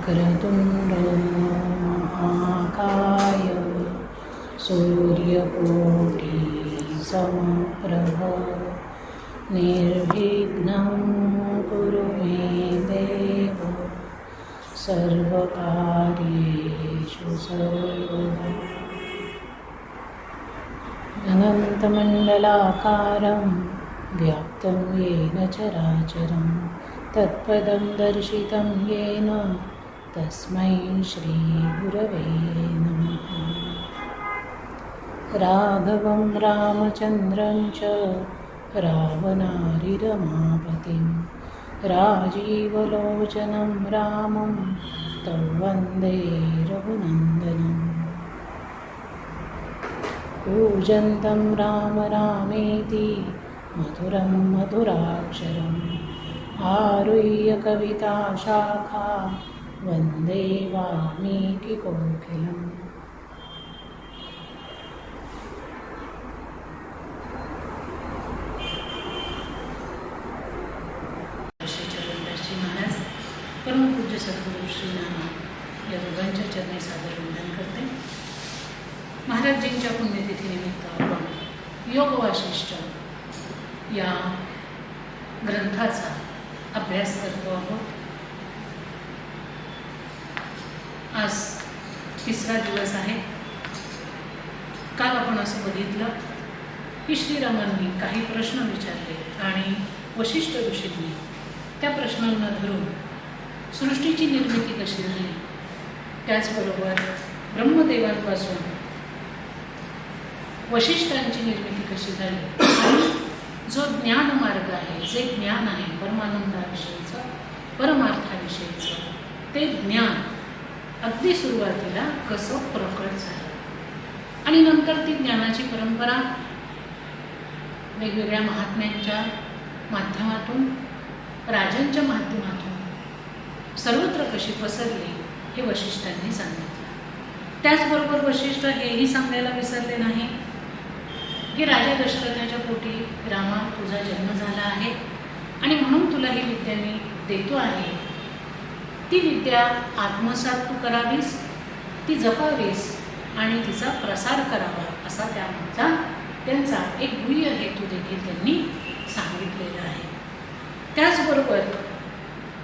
वक्रतुंड महाकाय सूर्यकोटि समप्रभ निर्विघ्नं कुरु मे देव सर्वकार्येषु सर्वदा। अनन्तमण्डलाकारं व्याप्तं येन चराचरं तत्पदं दर्शितं येन तस्मै श्रीगुरवे नमः। राघवं रामचन्द्रं च रावणारिरमापतिं राजीवलोचनं रामं तं वन्दे रघुनन्दनम्। कूजन्तं राम रामेति मधुरं मधुराक्षरम् आरुह्य कविताशाखा वन्दे वाल्मीकिकोकिलम्। महाराज परमपूज्य सद्गुरू श्री नाना या दोघांच्या चरणी सादर वंदन करते। महाराजजींच्या पुण्यतिथीनिमित्त आपण योग वासिष्ठ या ग्रंथाचा अभ्यास करतो आहोत। आज तिसरा दिवस आहे। काल आपण असं बघितलं की श्रीरामांनी काही प्रश्न विचारले आणि वशिष्ठ ऋषींनी त्या प्रश्नांना धरून सृष्टीची निर्मिती कशी झाली, त्याचबरोबर ब्रह्मदेवांपासून वशिष्ठांची निर्मिती कशी झाली आणि जो ज्ञान मार्ग आहे, जे ज्ञान आहे परमानंदाविषयीचं, परमार्थाविषयीचं, ते ज्ञान अगदी सुरुवातीला कसं प्रकट झालं आणि नंतर ती ज्ञानाची परंपरा वेगवेगळ्या महात्म्यांच्या माध्यमातून, राजांच्या माध्यमातून सर्वत्र कशी पसरली हे वशिष्ठांनी सांगितलं। त्याचबरोबर वशिष्ठ हेही सांगायला विसरले नाही की राजा दशरथाच्या पोटी रामा तुझा जन्म झाला आहे आणि म्हणून तुला ही विद्या मी देतो आहे। ती विद्या आत्मसात तू करावीस, ती जपावीस आणि तिचा प्रसार करावा असा त्यामागचा त्यांचा एक गुह्य हेतू देखील त्यांनी सांगितलेला आहे। त्याचबरोबर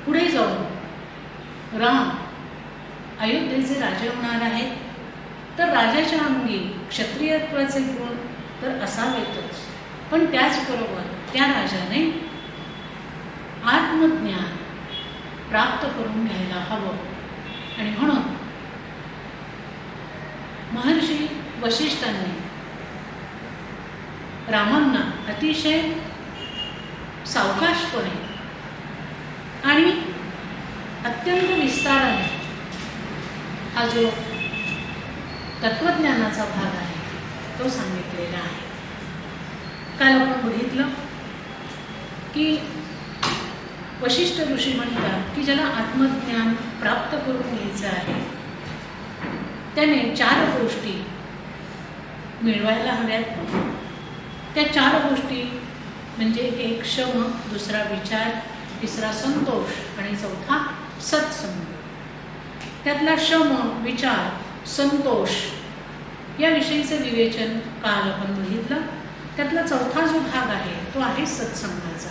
पुढे जाऊन राम अयोध्येचे राजे होणार आहेत, तर राजाच्या अंगी क्षत्रियत्वाचे गुण तर असावेतच, पण त्याचबरोबर त्या राजाने आत्मज्ञान प्राप्त करून घ्यायला हवं आणि म्हणून महर्षी वशिष्ठांनी रामांना अतिशय सावकाशपणे आणि अत्यंत विस्ताराने हा जो तत्वज्ञानाचा भाग आहे तो सांगितलेला आहे। काल आपण बघितलं की वशिष्ठ ऋषी म्हणतात की ज्याला आत्मज्ञान प्राप्त करून घ्यायचं आहे त्याने 4 गोष्टी मिळवायला हव्यात। त्या 4 गोष्टी म्हणजे एक शम, दुसरा विचार, तिसरा संतोष आणि चौथा सत्संग। त्यातला शम, विचार, संतोष याविषयीचे विवेचन काल आपण बघितलं। त्यातला चौथा जो भाग आहे तो आहे सत्संगाचा।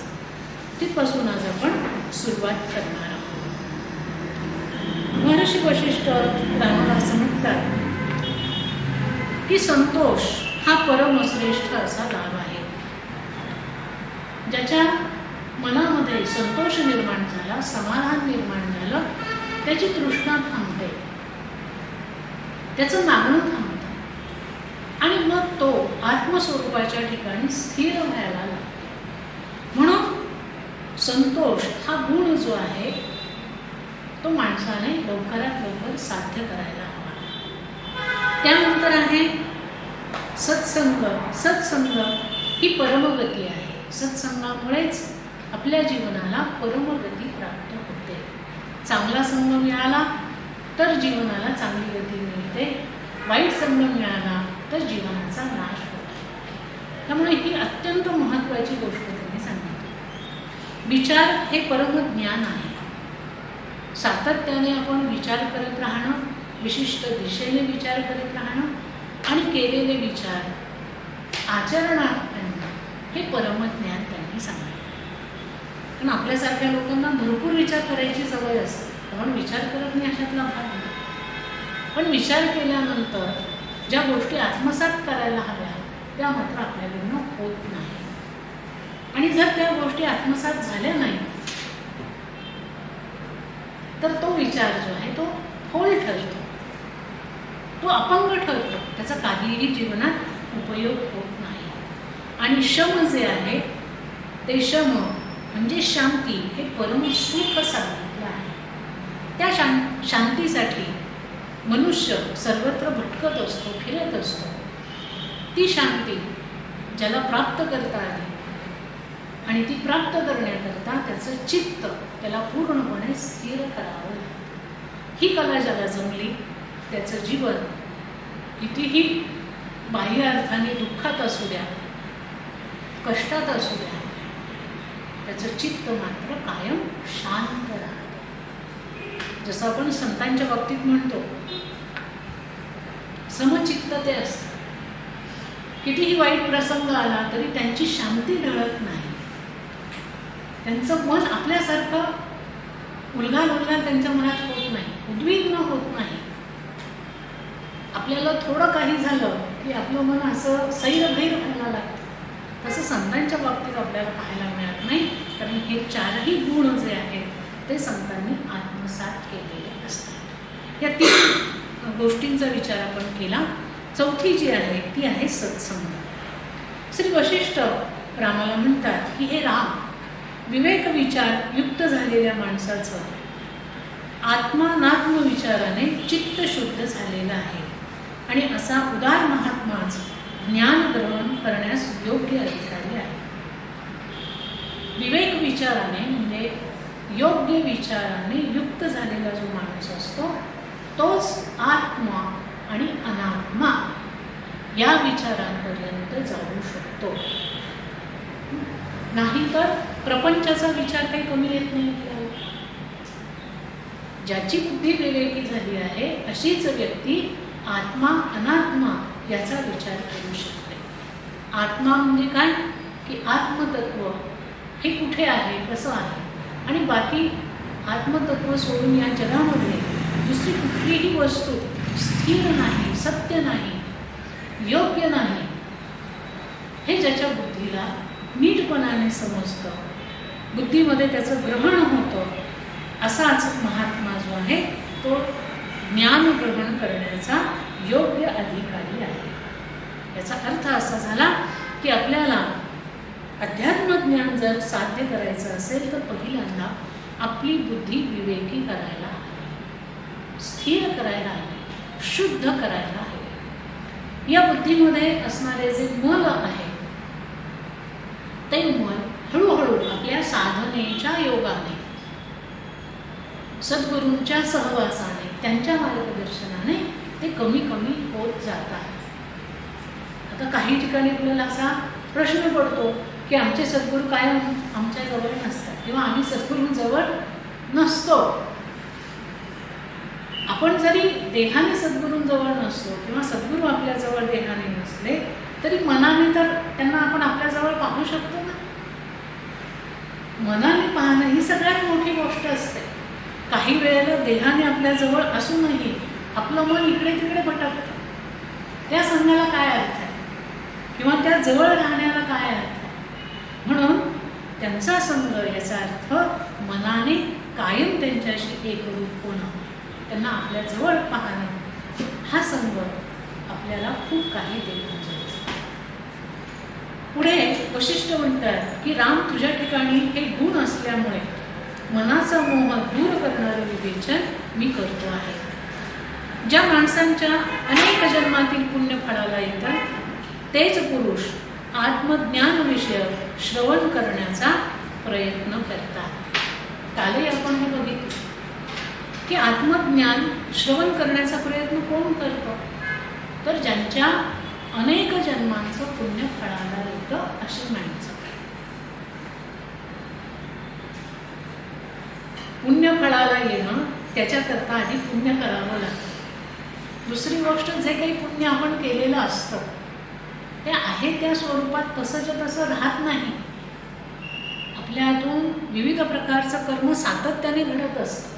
तिथपासून आज आपण सुरुवात करणार आहोत। महर्षी वशिष्ठ रामाला असं म्हणतात की संतोष हा परमश्रेष्ठ असा लाभ आहे। ज्याच्या मनामध्ये संतोष निर्माण झाला, समाधान निर्माण झालं, त्याची तृष्णा थांबते, त्याचं मागणं थांबतं आणि मग तो आत्मस्वरूपाच्या ठिकाणी स्थिर व्हायला लागतो। म्हणून संतोष हा गुण जो आहे तो माणसाने लवकरात लवकर साध्य करायला हवा। त्यानंतर आहे सत्संग। सत्संग ही परमगती आहे। सत्संगामुळेच आपल्या जीवनाला परमगती प्राप्त होते। चांगला संग मिळाला तर जीवनाला चांगली गती मिळते, वाईट संग मिळाला तर जीवनाचा नाश होतो। त्यामुळे ही अत्यंत महत्त्वाची गोष्ट त्यांनी सांगितली। विचार हे परम ज्ञान आहे। सातत्याने आपण विचार करत राहणं, विशिष्ट दिशेने विचार करत राहणं आणि केलेले विचार आचरणात आणणं, हे परमज्ञान त्यांनी सांगितलं. पण आपल्यासारख्या लोकांना भरपूर विचार करायची सवय असते, आपण विचार करत नाही अशातला भाग नाही. पण विचार केल्यानंतर ज्या गोष्टी आत्मसात करायला हव्या त्या मात्र आपल्याकडून होत नाही. आणि जर त्या गोष्टी आत्मसात झाल्या नाही तर तो विचार जो आहे तो फोल ठरतो, तो अपंग ठरतो, त्याचा काहीही जीवनात उपयोग होत नाही. आणि शम जे आहे ते शम म्हणजे शांती, हे परमसुख सांगितलं आहे. त्या शांतीसाठी मनुष्य सर्वत्र भटकत असतो, फिरत असतो. ती शांती ज्याला प्राप्त करता आली आणि ती प्राप्त करण्याकरता त्याचं चित्त त्याला पूर्णपणे स्थिर करावं लागतं. ही कला ज्याला जमली त्याचं जीवन कितीही बाह्य अर्थाने दुःखात असू द्या, कष्टात असू द्या, त्याचं चित्त मात्र कायम शांत राहतं. जसं आपण संतांच्या बाबतीत म्हणतो समचित्तते असतं. कितीही वाईट प्रसंग आला तरी त्यांची शांती ढळत नाही. त्यांचं मन आपल्यासारखं उलघाल त्यांच्या मनात होत नाही, उद्विग्न होत नाही. आपल्याला थोडं काही झालं की आपलं मन असं सैरभैर व्हायला लागतं. तसं संतांच्या बाबतीत आपल्याला पाहायला मिळत नाही, कारण हे चारही गुण जे आहेत ते संतांनी आत्मसात केलेले असतात. या 3 गोष्टींचा विचार आपण केला. चौथी जी आहे ती आहे सत्संग. श्री वशिष्ठ रामाला म्हणतात की हे राम, विवेक विचार युक्त झालेल्या माणसाचं आत्मानात्म विचाराने चित्त शुद्ध झालेलं आहे आणि असा उदार महात्माच ज्ञान ग्रहण करण्यास योग्य अधिकारी आहे. विवेक विचाराने म्हणजे योग्य विचाराने युक्त झालेला जो माणूस असतो तोच आत्मा आणि अनात्मा या विचारांपर्यंत जाऊ शकतो. नाहीतर प्रपंचाचा विचार काही कमी येत नाही. ज्याची बुद्धी विवेकी झाली आहे अशीच व्यक्ती आत्मा अनात्मा याचा विचार करू शकते. आत्मा म्हणजे काय की आत्मतत्व हे कुठे आहे, कसं आहे, आणि बाकी आत्मतत्व सोडून या जगामध्ये दुसरी कुठलीही वस्तू स्थिर नाही, सत्य नाही, योग्य नाही, हे ज्याच्या बुद्धीला नीटपणाने समजतं, बुद्धीमध्ये त्याचं ग्रहण होतं, असाच महात्मा जो आहे तो ज्ञान ग्रहण करण्याचा योग्य अधिकारी आहे. याचा अर्थ असा झाला की आपल्याला अध्यात्मज्ञान जर साध्य करायचं असेल तर पहिल्यांदा आपली बुद्धी विवेकी करायला हवी, स्थिर करायला हवी, शुद्ध करायला हवी. या बुद्धीमध्ये असणारे जे मल आहे ते मल हळूहळू आपल्या साधनेच्या योगाने, सद्गुरूंच्या सहवासाने, त्यांच्या मार्गदर्शनाने ते कमी कमी होत जातात. आता काही ठिकाणी आपल्याला असा प्रश्न पडतो की आमचे सद्गुरू कायम आमच्या जवळ नसतात किंवा आम्ही सद्गुरूंजवळ नसतो. आपण जरी देहाने सद्गुरूंजवळ नसलो किंवा सद्गुरू आपल्याजवळ देहाने नसले तरी मनाने तर त्यांना आपण आपल्याजवळ पाहू शकतो ना. मनाने पाहणं ही सगळ्यात मोठी गोष्ट असते. काही वेळेला देहाने आपल्याजवळ असूनही आपलं मन इकडे तिकडे भटकतं. त्या संघाला काय अर्थ आहे किंवा त्या जवळ राहण्याला काय अर्थ आहे? म्हणून त्यांचा संघ याचा अर्थ मनाने कायम त्यांच्याशी एकरूप होणं, त्यांना आपल्या जवळ पाहणं, हा संघ आपल्याला खूप काही देऊन जाईल. पुढे वशिष्ठ म्हणतात की राम, तुझ्या ठिकाणी हे गुण असल्यामुळे मनाचा मोह दूर करणारे विवेचन मी करतो आहे. ज्या माणसांच्या अनेक जन्मातील पुण्य फळाला येतात तेच पुरुष आत्मज्ञान विषयक श्रवण करण्याचा प्रयत्न करतात. कालही आपण हे बघितलं की आत्मज्ञान श्रवण करण्याचा प्रयत्न कोण करतो? तर ज्यांच्या अनेक जन्मांचं पुण्य फळाला येतं अशी माणसं. पुण्य फळाला येणं त्याच्याकरता आधी पुण्य करावं लागतं. दुसरी गोष्ट, जे काही पुण्य आपण केलेलं असतं ते आहे त्या स्वरूपात तसंच्या तसं राहत नाही. आपल्या हातून विविध प्रकारचं कर्म सातत्याने घडत असतं.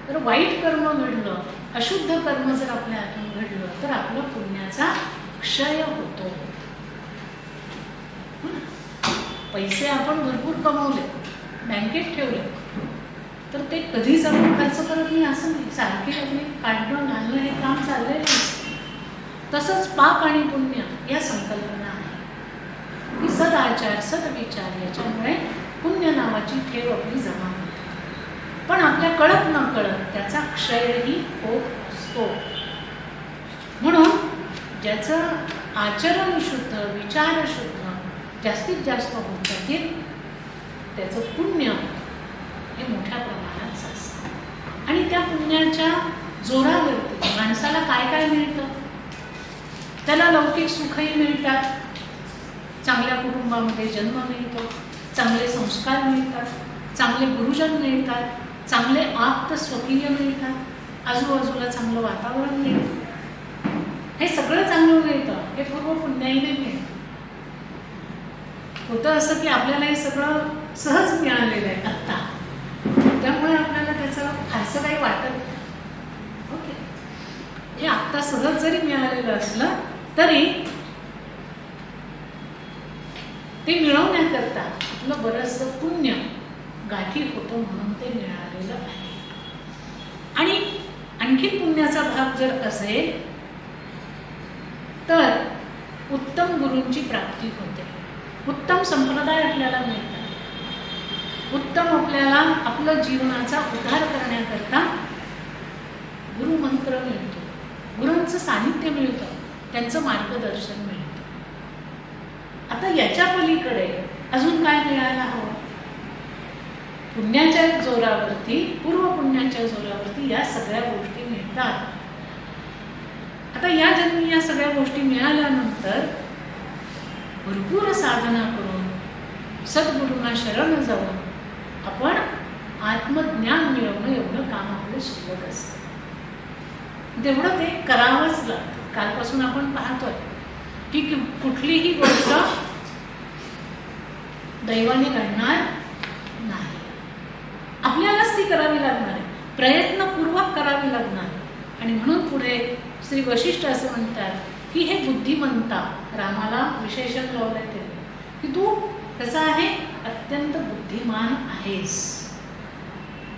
तर वाईट कर्म घडलं, अशुद्ध कर्म जर आपल्या हातून घडलं तर आपलं पुण्याचा क्षय होतो. पैसे आपण भरपूर कमवले, बँकेत ठेवले, तर ते कधीच आपण खर्च करत नाही असं नाही. सारखे आपले काढणं घालणं हे काम चाललेलं असतं. तसंच पाप आणि पुण्य या संकल्पना आहे की सदाचार सदविचार याच्यामुळे पुण्य नावाची ठेव आपली जमा होते. पण आपल्या कळत न कळत त्याचा क्षयही होत असतो. म्हणून ज्याचं आचरण शुद्ध, विचार शुद्ध जास्तीत जास्त होत जातील त्याचं पुण्य हे मोठ्या प्रमाणात साचतं. आणि त्या पुण्याच्या जोरावरती माणसाला काय काय मिळतं? त्याला लौकिक सुखही मिळतात, चांगल्या कुटुंबामध्ये जन्म मिळतो, चांगले संस्कार मिळतात, चांगले गुरुजन मिळतात, चांगले आप्त स्वकीय मिळतात, आजूबाजूला चांगलं वातावरण मिळतं. हे सगळं चांगलं मिळतं, हे पूर्व पुण्याईने मिळतं. होतं असं की आपल्याला हे सगळं सहज मिळालेलं आहे आत्ता, त्यामुळे आपल्याला त्याचं फारसं काही वाटत नाही. ओके, हे आत्ता सहज जरी मिळालेलं असलं तरी ते मिळवण्याकरता आपलं बरंचसं पुण्य गाठी होतं म्हणून ते मिळालेलं आहे. आणि आणखी पुण्याचा भाग जर असेल तर उत्तम गुरूंची प्राप्ती होते, उत्तम संप्रदाय आपल्याला मिळतात, उत्तम आपल्याला आपलं जीवनाचा उद्धार करण्याकरता गुरुमंत्र मिळतो, गुरूंचं सानिध्य मिळतं, त्यांचं मार्गदर्शन मिळतं. आता याच्या पलीकडे अजून काय मिळायला हवं? पुण्याच्या जोरावरती, पूर्व पुण्याच्या जोरावरती या सगळ्या गोष्टी मिळतात. आता या जन्मी या सगळ्या गोष्टी मिळाल्यानंतर भरपूर साधना करून सद्गुरूंना शरण जाऊन आपण आत्मज्ञान मिळवणं एवढं काम आपलं शिल्लक असतं. तेवढं ते करावंच लागतं. कालपासून आपण पाहतोय की कुठलीही गोष्ट दैवाने घडणार नाही, आपल्यालाच ती करावी लागणार आहे, प्रयत्नपूर्वक करावी लागणार आहे. आणि म्हणून पुढे श्री वशिष्ठ असं म्हणतात की हे बुद्धिमंता, रामाला विशेषण लावलंय ते की तू कसा आहे, अत्यंत बुद्धिमान आहेस.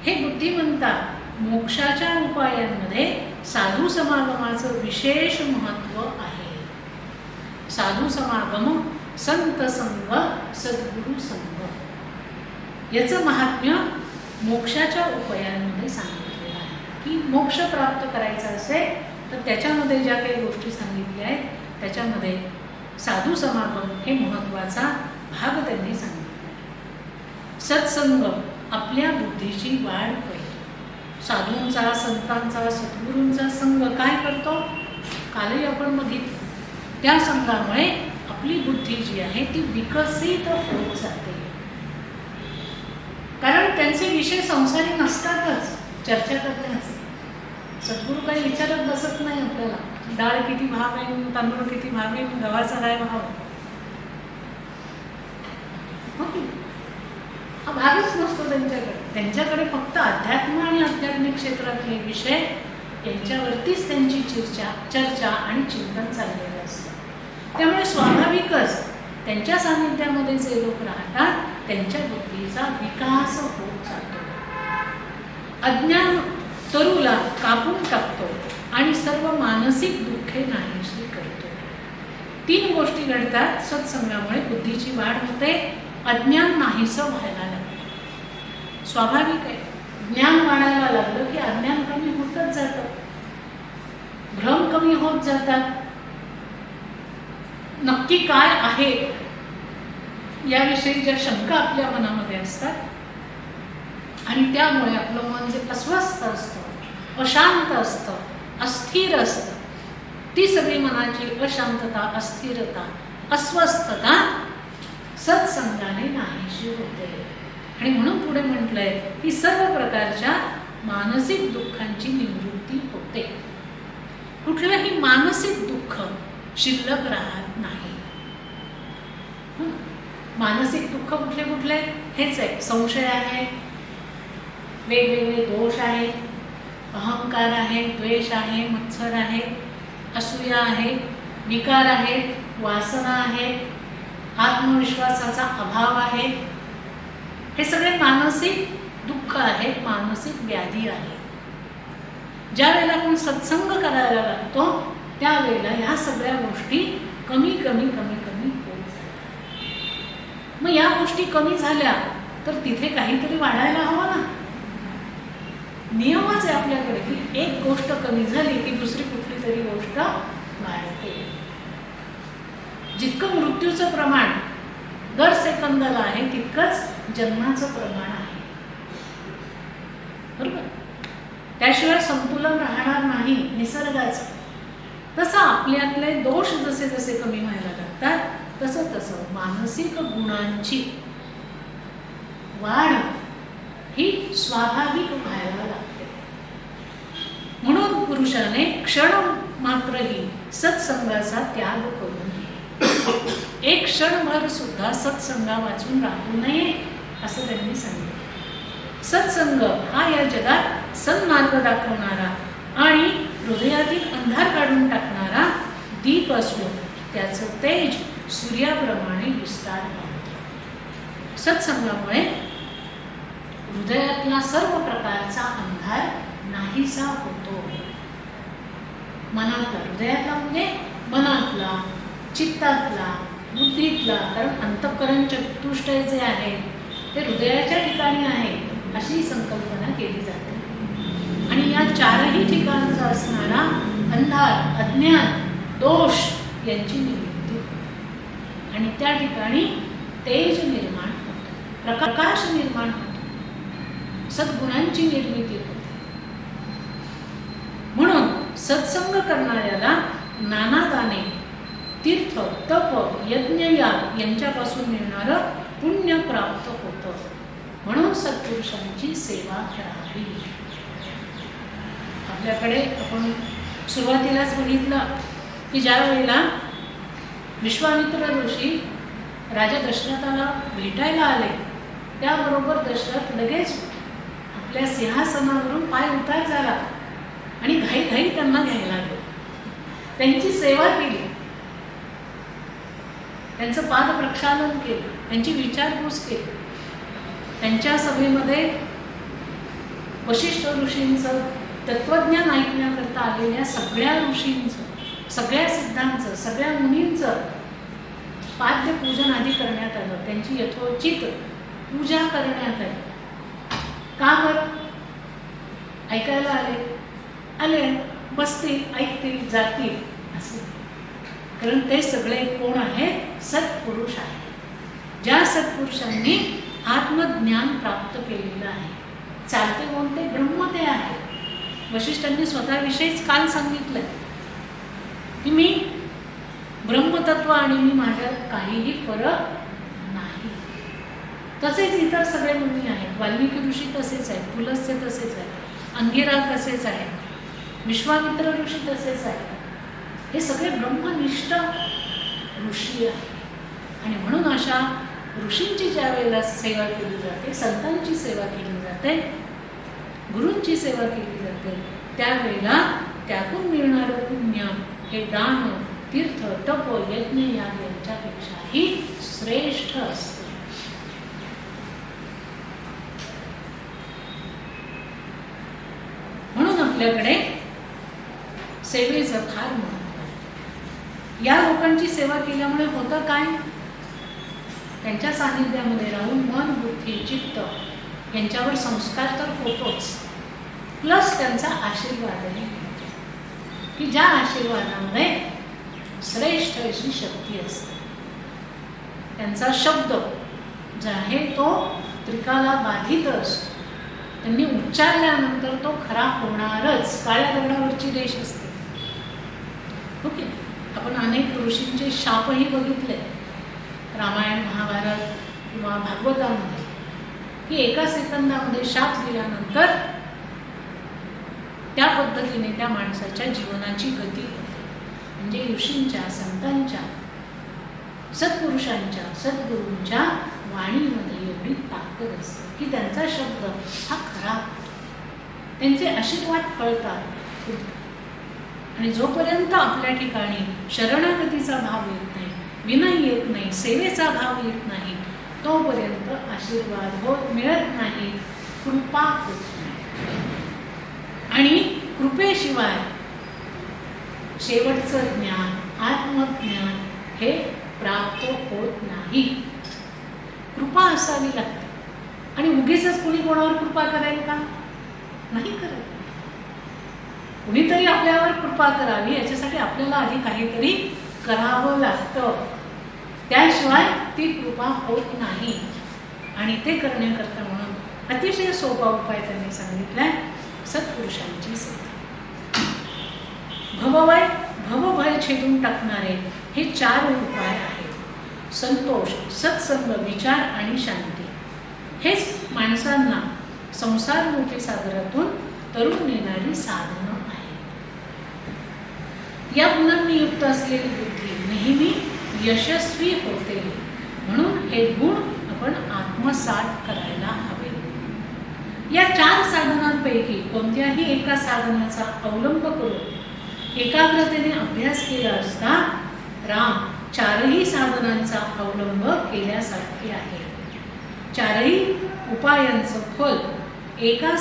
हे बुद्धिमंता, मोक्षाच्या उपायांमध्ये साधू समागमाचं विशेष महत्त्व आहे. साधू समागम, संत संग, सद्गुरु संग याचं महात्म्य मोक्षाच्या उपायांमध्ये सांगितलेलं आहे. की मोक्ष प्राप्त करायचा असेल तर त्याच्यामध्ये ज्या काही गोष्टी सांगितल्या आहेत त्याच्यामध्ये साधू समागम हे महत्त्वाचा भाग त्यांनी सांगितला. सत्संग आपल्या बुद्धीची वाढ करतो. साधूंचा, संतांचा, सद्गुरूंचा संग काय करतो? कालही आपण बघितलं, त्या संघामुळे आपली बुद्धी जी आहे ती विकसित होत जाते. कारण त्यांचे विषय संसारी नसतातच चर्चा करण्याचे. सद्गुरू काही विचारत बसत नाही आपल्याला, डाळ किती भाव आहे, तांदूळ किती भाव आहे, गव्हाचा काय भाव आहे, हा भागच नसतो त्यांच्याकडे. त्यांच्याकडे फक्त अध्यात्म आणि आध्यात्मिक क्षेत्रातले विषय यांच्यावरतीच त्यांची चर्चा आणि चिंतन चाललेलं असतं. त्यामुळे स्वाभाविकच त्यांच्या सानिध्यामध्ये जे लोक राहतात त्यांच्या बुद्धीचा विकास होत जातो. अज्ञान तरुला कापून टाकतो आणि सर्व मानसिक दुःखे नाहीशी करतो. 3 गोष्टी घडतात सत्संगामुळे. बुद्धीची वाढ होते, अज्ञान नाहीसं व्हायला लागतं. स्वाभाविक आहे, ज्ञान वाढायला लागलं की अज्ञान कमी होतच जातं, भ्रम कमी होत जातात. नक्की काय आहे याविषयी ज्या शंका आपल्या मनामध्ये असतात आणि त्यामुळे आपलं मन जे अस्वस्थ असतं, अशांत असतं, अस्थिर असतं, ती सगळी मनाची अशांतता, अस्थिरता, अस्वस्थता सत्संगाने नाहीशी होते. आणि म्हणून पुढे म्हटलंय की सर्व प्रकारच्या मानसिक दुःखांची निवृत्ती होते. कुठलंही मानसिक दुःख शिल्लक राहत नाही. मानसिक दुःख कुठले कुठले? हेच आहे, संशय आहे, वेगवेगळे दोष आहेत, अहंकार आहे, द्वेष आहे, मत्सर आहे, असूया आहे, विकार आहेत, वासना आहे, आत्मविश्वासाचा अभाव आहे. हे सगळे मानसिक दुःख आहेत, मानसिक व्याधी आहे. ज्या वेळेला आपण सत्संग करायला लागतो त्यावेळेला ह्या सगळ्या गोष्टी कमी कमी कमी कमी होत जातात. मग या गोष्टी कमी झाल्या तर तिथे काहीतरी वाढायला हवं ना. नियमच आहे आपल्याकडे की एक गोष्ट कमी झाली की दुसरी कुठली तरी गोष्ट वाढते. जितकं मृत्यूचं प्रमाण दर सेकंदाला आहे तितकंच जन्माचं प्रमाण आहे. बरोबर? त्याशिवाय संतुलन राहणार नाही निसर्गाचं. तसं आपल्यातले दोष जसे जसे कमी व्हायला लागतात तसं तसं मानसिक गुणांची वाढ ही स्वाभाविक व्हायला लागते. म्हणून पुरुषाने क्षण मात्रही सत्संगाचा त्याग करू नये. एक क्षणभर सुद्धा सत्संगा वाचून राहू नये असं त्यांनी सांगितलं. सत्संग हा या जगात सन्मार्ग दाखवणारा आणि हृदयातील अंधार काढून टाकणारा दीप असून त्याचं तेज सूर्याप्रमाणे विस्तार पावतो. सत्संगामुळे हृदयातला सर्व प्रकारचा अंधार नाहीसा होतो. मनातला, हृदयातला म्हणजे मनातला, चित्तातला, बुद्धीतला, कारण अंतःकरण चतुष्टय जे आहे ते हृदयाच्या ठिकाणी आहे अशी संकल्पना केली जाते. आणि या चारही ठिकाणचा असणारा अंधार, अज्ञान, दोष यांची निवृत्ती होते आणि त्या ठिकाणी तेज निर्माण होते, प्रकाश निर्माण होतो, सद्गुणांची निर्मिती होते. म्हणून सत्संग करणाऱ्याला नानादाने, तीर्थ, तप, यज्ञ यांच्यापासून मिळणारं पुण्य प्राप्त होतं. म्हणून सत्पुरुषांची सेवा करावी. आपल्याकडे आपण सुरुवातीलाच बघितलं की ज्या वेळेला विश्वामित्र ऋषी राजा दशरथाला भेटायला आले त्याबरोबर दशरथ लगेच आपल्या सिंहासनावरून पाय उतार झाला आणि घाई त्यांना घ्यायला गेला. त्यांची सेवा केली, त्यांचं पाद प्रक्षालन केलं, त्यांची विचारपूस केली. त्यांच्या सभेमध्ये वशिष्ठ ऋषींचं तत्वज्ञान ऐकण्याकरता आलेल्या सगळ्या ऋषींचं, सगळ्या सिद्धांचं, सगळ्या मुनींचं पाद्य पूजन आधी करण्यात आलं. त्यांची यथोचित पूजा करण्यात आली. का बरं? ऐकायला आले, बसतील, ऐकतील, जातील असे. कारण ते सगळे कोण आहेत? सत्पुरुष आहेत. ज्या सत्पुरुषांनी आत्मज्ञान प्राप्त केलेलं आहे. चालते बोलते ब्रह्म ते आहे. वशिष्ठांनी स्वतःविषयीच काल सांगितलंय की मी ब्रह्मतत्व आणि मी माझ्यात काहीही फरक नाही. तसेच इतर सगळे मुनी आहेत. वाल्मिकी ऋषी तसेच आहेत, पुलस्त्य तसेच आहेत, अंगिरा तसेच आहेत, विश्वामित्र ऋषी तसेच आहेत. हे सगळे ब्रह्मनिष्ठ ऋषी आहेत. आणि म्हणून अशा ऋषींची ज्या वेळेला सेवा केली जाते, संतांची सेवा केली जाते, गुरूंची सेवा केली जाते, त्यावेळेला त्यातून मिळणारं पुण्य हे दान, तीर्थ, तप, यज्ञ यांच्यापेक्षाही श्रेष्ठ असते. म्हणून आपल्याकडे सेवेचं फार महत्त्व आहे. या लोकांची सेवा केल्यामुळे होतं काय? त्यांच्या सानिध्यामध्ये राहून मन, बुद्धी, चित्त यांच्यावर संस्कार तर होतोच, प्लस त्यांचा आशीर्वादही मिळतो की ज्या आशीर्वादामध्ये श्रेष्ठ अशी शक्ती असते. त्यांचा शब्द जो आहे तो त्रिकाला बाधित असतो. त्यांनी उच्चारल्यानंतर तो खरा होणारच. काळ्या दगडावरची रेष असते. ओके, आपण अनेक ऋषींचे शापही बघितले रामायण, महाभारत किंवा भागवतामध्ये की एका सेकंदामध्ये शाप दिल्यानंतर त्या पद्धतीने त्या माणसाच्या जीवनाची गती होते. म्हणजे ऋषींच्या, संतांच्या, सत्पुरुषांच्या, सद्गुरूंच्या वाणीमध्ये एवढी ताकद असते की त्यांचा शब्द हा खरा, त्यांचे आशीर्वाद कळतात. आणि जोपर्यंत आपल्या ठिकाणी शरणागतीचा भाव येत नाही, विनय येत नाही, सेवेचा भाव येत नाही, तोपर्यंत आशीर्वाद मिळत नाही, कृपा होत नाही. आणि कृपेशिवाय शेवटचं ज्ञान, आत्मज्ञान हे प्राप्त होत नाही. कृपा असावी लागते. आणि उगीचच कुणी कोणावर कृपा करेल का? नाही करत. कुणीतरी आपल्यावर कृपा करावी याच्यासाठी आपल्याला आधी काहीतरी करावं लागतं, त्याशिवाय ती कृपा होत नाही. आणि ते करण्याकरता म्हणून अतिशय सोपा उपाय त्यांनी सांगितलाय, सत्पुरुषांची सेवा. भवभय छेदून टाकणारे हे 4 उपाय आहेत. संतोष, सत्संग, विचार आणि शांती हेच माणसांना संसार मोठी सागरातून तरुण नेणारी साधनं आहेत. या गुणांनी युक्त असलेली बुद्धी नेहमी यशस्वी होते. म्हणून हे गुण आपण आत्मसात करायला हवे. या 4 साधनांपैकी कोणत्याही एका साधनाचा अवलंब करून एकाग्रतेने अभ्यास केला असता राम 4ही साधनांचा अवलंब केल्यासारखे आहे. 4ही उपायांचं फल एका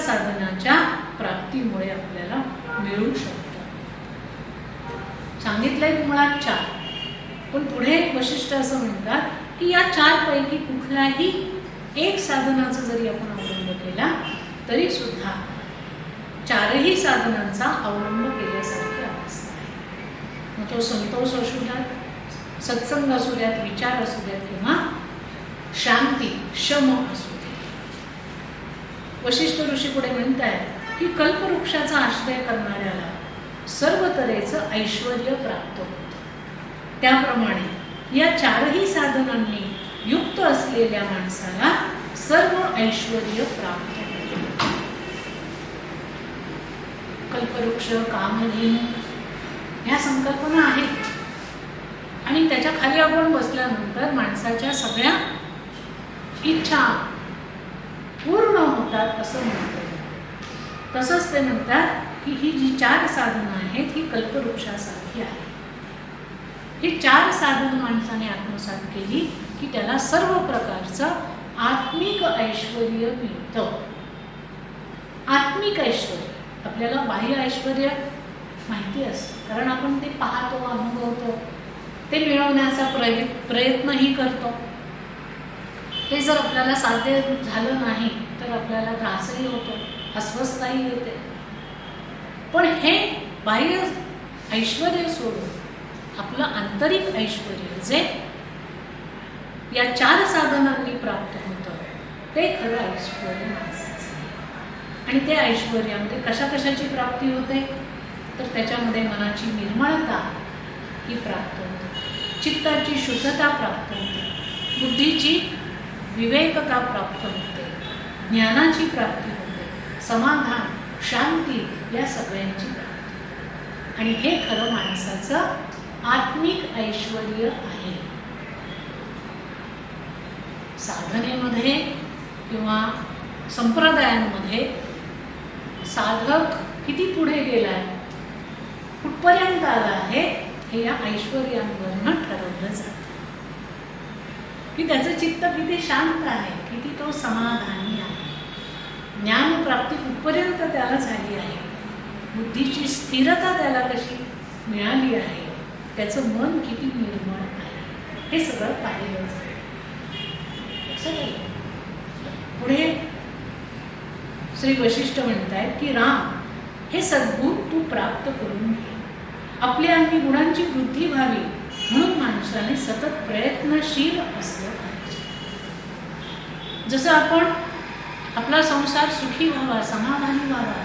साधनाच्या प्राप्तीमुळे आपल्याला मिळू शकतं. सांगितलंय मुळात 4, पण पुढे वशिष्ठ असं म्हणतात की या 4 पैकी कुठल्याही एक साधनाचा जरी आपण अवलंब केला तरी सुद्धा 4ही साधनांचा अवलंब केल्यासारखी अवस्था आहे. मग तो संतोष असू द्यात, सत्संग असू द्यात, विचार असू द्यात किंवा शांती, शम असू दे. वशिष्ठ ऋषी पुढे म्हणतात की कल्पवृक्षाचा आश्रय करणाऱ्याला सर्व तऱ्हेचं ऐश्वर्य प्राप्त होतं. त्याप्रमाणे या 4ही साधनांनी युक्त असलेल्या माणसाला सर्व ऐश्वर्य प्राप्त होते. कल्पवृक्ष, कामधेनू ह्या संकल्पना आहेत. आणि त्याच्या खाली आपण बसल्यानंतर माणसाच्या सगळ्या इच्छा पूर्ण होतात असं म्हणतात. तसंच ते म्हणतात की ही जी 4 साधनं आहेत ही कल्पवृक्षासारखी आहेत. ही 4 साधनं माणसाने आत्मसात केली की त्याला सर्व प्रकारचं आत्मिक ऐश्वर्य मिळतं. आत्मिक ऐश्वर्य, आपल्याला बाह्य ऐश्वर्य माहिती असतं कारण आपण ते पाहतो, अनुभवतो, ते मिळवण्याचा प्रयत्नही करतो. ते जर आपल्याला साध्य झालं नाही तर आपल्याला त्रासही होतो, अस्वस्थताही येते. पण हे बाह्य ऐश्वर्य सोडून आपलं आंतरिक ऐश्वर्य जे या 4 साधनांनी प्राप्त होतं ते खरं ऐश्वर्य माणसाचं. आणि ते ऐश्वर्यामध्ये कशाची प्राप्ती होते तर त्याच्यामध्ये मनाची निर्मळता ही प्राप्त होते, चित्ताची शुद्धता प्राप्त होते, बुद्धीची विवेकता प्राप्त होते, ज्ञानाची प्राप्ती होते, समाधान, शांती या सगळ्यांची प्राप्ती. आणि हे खरं माणसाचं आत्मिक ऐश्वर्य आहे. साधनेमध्ये किंवा संप्रदायांमध्ये साधक किती पुढे गेलाय, कुठपर्यंत आला आहे हे या ऐश्वर्यांवरनं ठरवलं जातं. की त्याचं चित्त किती शांत आहे, किती तो समाधानी आहे, ज्ञानप्राप्ती कुठपर्यंत त्याला झाली आहे, बुद्धीची स्थिरता त्याला कशी मिळाली आहे, त्याचं मन किती निर्मळ आहे, हे सगळं पाहिलं जातं. पुढे श्री वशिष्ठ म्हणतायत की राम हे सद्गुण तू प्राप्त करून घे. आपल्या अंगी गुणांची वृद्धी व्हावी म्हणून माणसाने सतत प्रयत्नशील असलं पाहिजे. जसं आपण आपला संसार सुखी व्हावा, समाधानी व्हावा,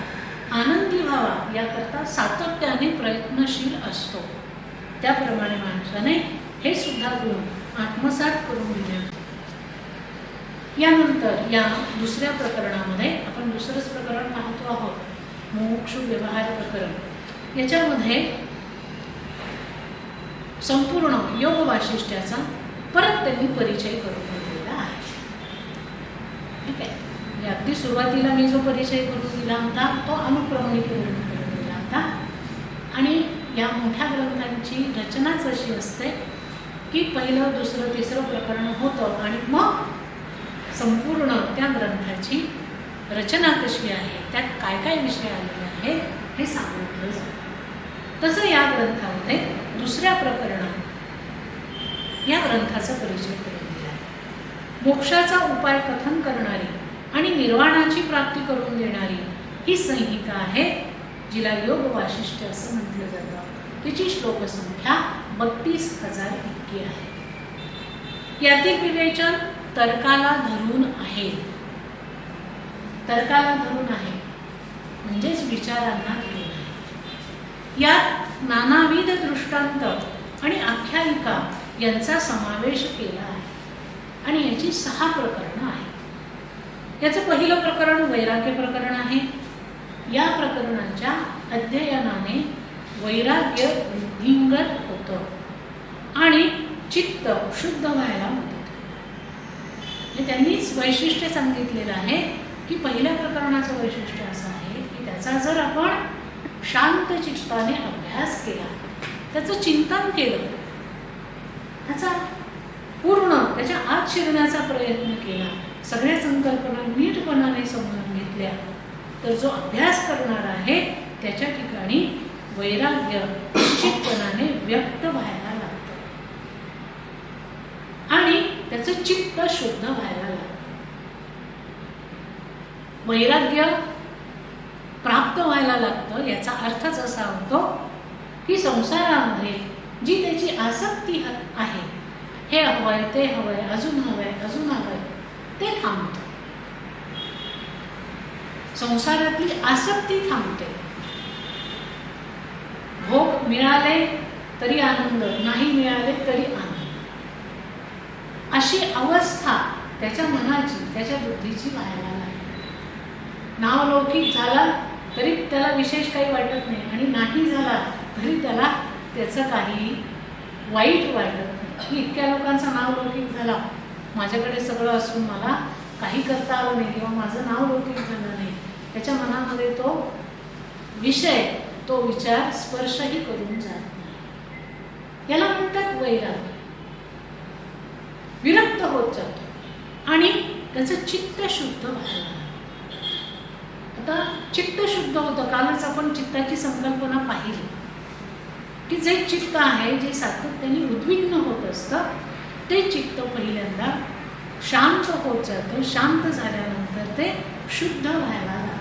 आनंदी व्हावा याकरता सातत्याने प्रयत्नशील असतो, त्याप्रमाणे माणसाने हे सुद्धा गुण आत्मसात करून घेणे. यानंतर या दुसऱ्या प्रकरणामध्ये आपण दुसरंच प्रकरण पाहतो आहोत, मुमुक्षु व्यवहार प्रकरण. याच्यामध्ये संपूर्ण योग वाशिष्ठ्याचा परत त्यांनी परिचय करून दिलेला आहे. ठीक आहे, म्हणजे अगदी सुरुवातीला मी जो परिचय करून दिला होता तो अनुक्रमणिकेवरून करून दिला होता. आणि या मोठ्या ग्रंथांची रचनाच अशी असते की पहिलं दुसरं तिसरं प्रकरण होतं आणि मग संपूर्ण त्या ग्रंथाची रचना कशी आहे, त्यात काय काय विषय आलेले आहेत हे सांगितलं जातं. तसं या ग्रंथामध्ये दुसऱ्या प्रकरणात या ग्रंथाचा परिचय करून दिला. मोक्षाचा उपाय कथन करणारी आणि निर्वाणाची प्राप्ती करून देणारी ही संहिता आहे, जिला योग वाशिष्ठ असं म्हटलं जातं. तिची श्लोकसंख्या 32,000 इतकी आहे. यातील विवेचन तर्काला धरून आहे. तर्काला धरून आहे म्हणजेच विचारांना धरून आहे. यात नानाविध दृष्टांत आणि आख्यायिका यांचा समावेश केला आहे आणि याची 6 प्रकरणं आहेत. याचं पहिलं प्रकरण वैराग्य प्रकरण आहे. या प्रकरणाच्या अध्ययनाने वैराग्य वृद्धिंगत होतं आणि चित्त शुद्ध व्हायला मदत होते. त्यांनीच वैशिष्ट्य सांगितलेलं आहे की पहिल्या प्रकरणाचं वैशिष्ट्य असं आहे की त्याचा जर आपण शांत चित्ताने अभ्यास केला, त्याचं चिंतन केलं, त्याचा पूर्ण त्याच्या आत शिरण्याचा प्रयत्न केला, सगळ्या संकल्पना नीटपणाने समजून घेतल्या, तर जो अभ्यास करणार आहे त्याच्या ठिकाणी वैराग्य निश्चितपणाने व्यक्त व्हायला लागतं आणि त्याचं चित्त शुद्ध व्हायला लागतं. वैराग्य प्राप्त व्हायला लागतं याचा अर्थच असा होतो की संसारामध्ये जी त्याची आसक्ती आहे, हे हवंय ते हवंय अजून हवंय अजून हवंय, ते थांबतं. संसारातली आसक्ती थांबते. भोग मिळाले तरी आनंद, नाही मिळाले तरी आनंद, अशी अवस्था त्याच्या मनाची त्याच्या बुद्धीची व्हायला लागते. नावलौकिक झाला तरी त्याला विशेष काही वाटत नाही आणि नाही झाला तरी त्याला त्याचं काही वाईट वाटत नाही. इतक्या लोकांचा नावलौकिक झाला, माझ्याकडे सगळं असून मला काही करता आलं नाही किंवा माझं नावलौकिक झालं नाही, त्याच्या मनामध्ये तो विषय तो विचार स्पर्शही करून जात नाही. याला म्हणतात वैराग्य. विरक्त होत जातो आणि त्याचं चित्त शुद्ध व्हायला. आता चित्त शुद्ध होतं. कालच आपण चित्ताची संकल्पना पाहिली की जे चित्त आहे, जे सातत्याने उद्विग्न होत असतं, ते चित्त पहिल्यांदा शांत होत जातं. शांत झाल्यानंतर ते शुद्ध व्हायला लागतं.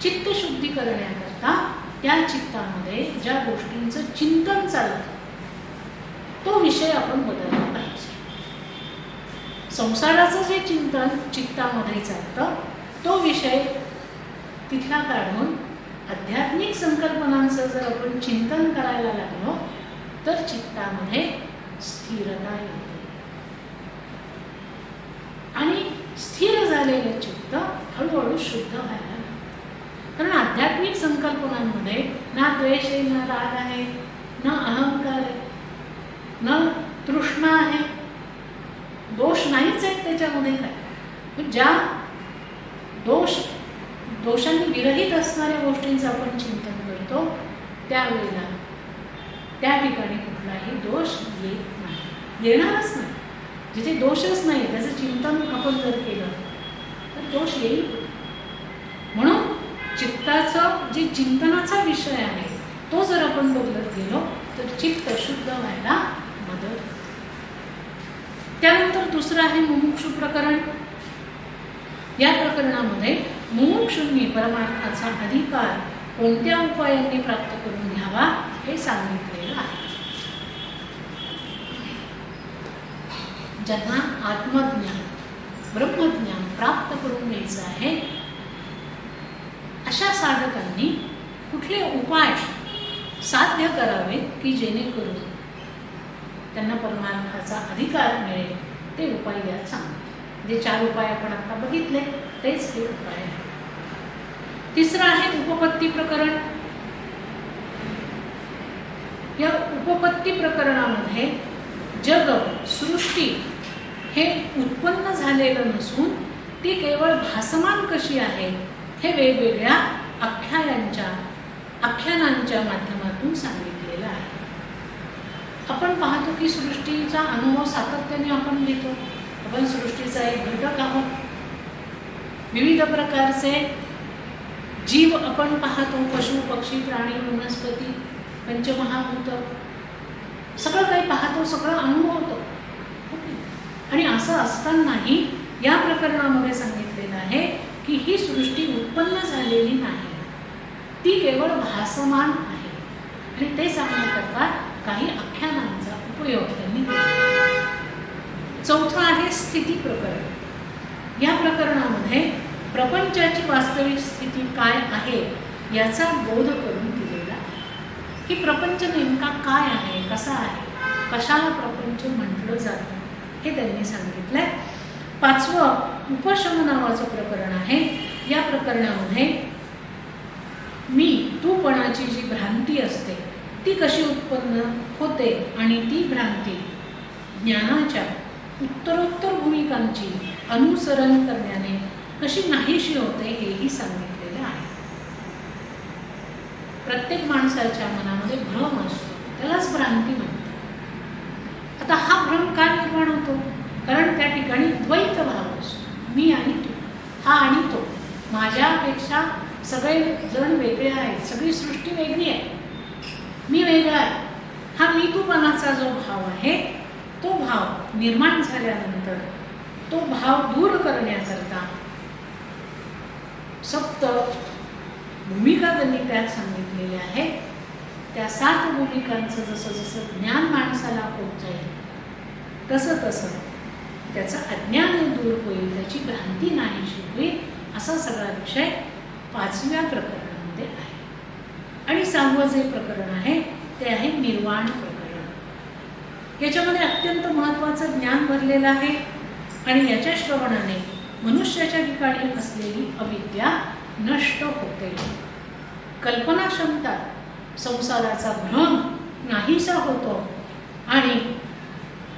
चित्त शुद्धी करण्याकरता त्या चित्तामध्ये ज्या गोष्टींचं चिंतन चालतं तो विषय आपण बदलला पाहिजे. संसाराचं जे चिंतन चित्तामध्ये चालतं तो विषय तिथला काढून आध्यात्मिक संकल्पनांचं जर आपण चिंतन करायला लागलो तर चित्तामध्ये स्थिरता येते आणि स्थिर झालेलं चित्त हळूहळू शुद्ध व्हायला लागतं. कारण आध्यात्मिक संकल्पनांमध्ये ना द्वेष आहे, ना राग आहे, ना अहंकार आहे, ना तृष्णा आहे, दोष नाहीच आहेत त्याच्यामध्ये. काय ज्या दोषांनी विरहित असणाऱ्या गोष्टींचं आपण चिंतन करतो त्यावेळेला त्या ठिकाणी कुठलाही दोष येत नाही, येणारच नाही. जिथे दोषच नाही त्याचं चिंतन आपण जर केलं तर दोष येईल. म्हणून चित्ताचं जे चिंतनाचा विषय आहे तो जर आपण बदलत गेलो तर चित्त शुद्ध व्हायला मदत होते. त्यानंतर दुसरं आहे मुमुक्षु प्रकरण. या प्रकरणामध्ये मुमुक्षूंनी परमार्थाचा अधिकार कोणत्या उपायांनी प्राप्त करून घ्यावा हे सांगितलेलं आहे. ज्यांना आत्मज्ञान ब्रह्मज्ञान प्राप्त करून घ्यायचं आहे अशा साधकांनी कुठले उपाय साध्य करावेत की जेणेकरून त्यांना परमार्थाचा अधिकार मिळेल, ते उपाय यात सांगतात. जे 4 उपाय आपण आता बघितले तेच हे उपाय आहे. तिसरं आहे उपपत्ती प्रकरण. या उपपत्ती प्रकरणामध्ये जग, सृष्टी हे उत्पन्न झालेलं नसून ती केवळ भासमान कशी आहे हे वेगवेगळ्या आख्यानांच्या माध्यमातून सांगितलेलं आहे. आपण पाहतो की सृष्टीचा अनुभव सातत्याने आपण घेतो. आपण सृष्टीचा एक घटक आहोत. विविध प्रकारचे जीव आपण पाहतो, पशु, पक्षी, प्राणी, वनस्पती, पंचमहाभूत, सगळं काही पाहतो, सगळं अनुभवतो. आणि असं असतानाही या प्रकरणामध्ये सांगितलेलं आहे की ही सृष्टी उत्पन्न झालेली नाही, ती केवळ भासमान आहे. आणि ते सांगण्याकरता काही आख्यानांचा उपयोग त्यांनी केला. चौथं आहे स्थिती प्रकरण. या प्रकरणामध्ये प्रपंचाची वास्तविक स्थिती काय आहे याचा बोध करून दिलेला आहे. की प्रपंच नेमका काय आहे, कसा आहे, कशाला प्रपंच म्हटलं जातं हे त्यांनी सांगितलंय. पाचवं उपशम नावाचं प्रकरण आहे. या प्रकरणामध्ये मी तूपणाची जी भ्रांती असते ती कशी उत्पन्न होते आणि ती भ्रांती ज्ञानाच्या उत्तरोत्तर भूमिकांची अनुसरण करण्याने कशी नाहीशी होते हेही सांगितलेलं आहे. प्रत्येक माणसाच्या मनामध्ये भ्रम असतो, त्यालाच भ्रांती म्हणतात. आता हा भ्रम का निर्माण होतो? कारण त्या ठिकाणी द्वैत भाव असतो. मी आणि तू, हा आणि तो, माझ्यापेक्षा सगळे जण वेगळे आहेत, सगळी सृष्टी वेगळी आहे, मी वेगळा आहे. हा मी तूपणाचा जो भाव आहे तो भाव निर्माण झाल्यानंतर तो भाव दूर करण्याकरता सप्त भूमिका त्यांनी त्यात सांगितलेल्या आहेत. त्या 7 भूमिकांचं जसं जसं ज्ञान माणसाला होत जाईल तसं तसं त्याचं अज्ञान दूर होईल, त्याची भ्रांती नाहीशी होईल. असा सगळा विषय 5व्या प्रकरणामध्ये आहे. आणि 6वं जे प्रकरण आहे ते आहे निर्वाण प्रकरण. याच्यामध्ये अत्यंत महत्त्वाचं ज्ञान भरलेलं आहे आणि याच्या श्रवणाने मनुष्याच्या ठिकाणी असलेली अविद्या नष्ट होते, कल्पना क्षमता, संसाराचा भ्रम नाहीसा होतो आणि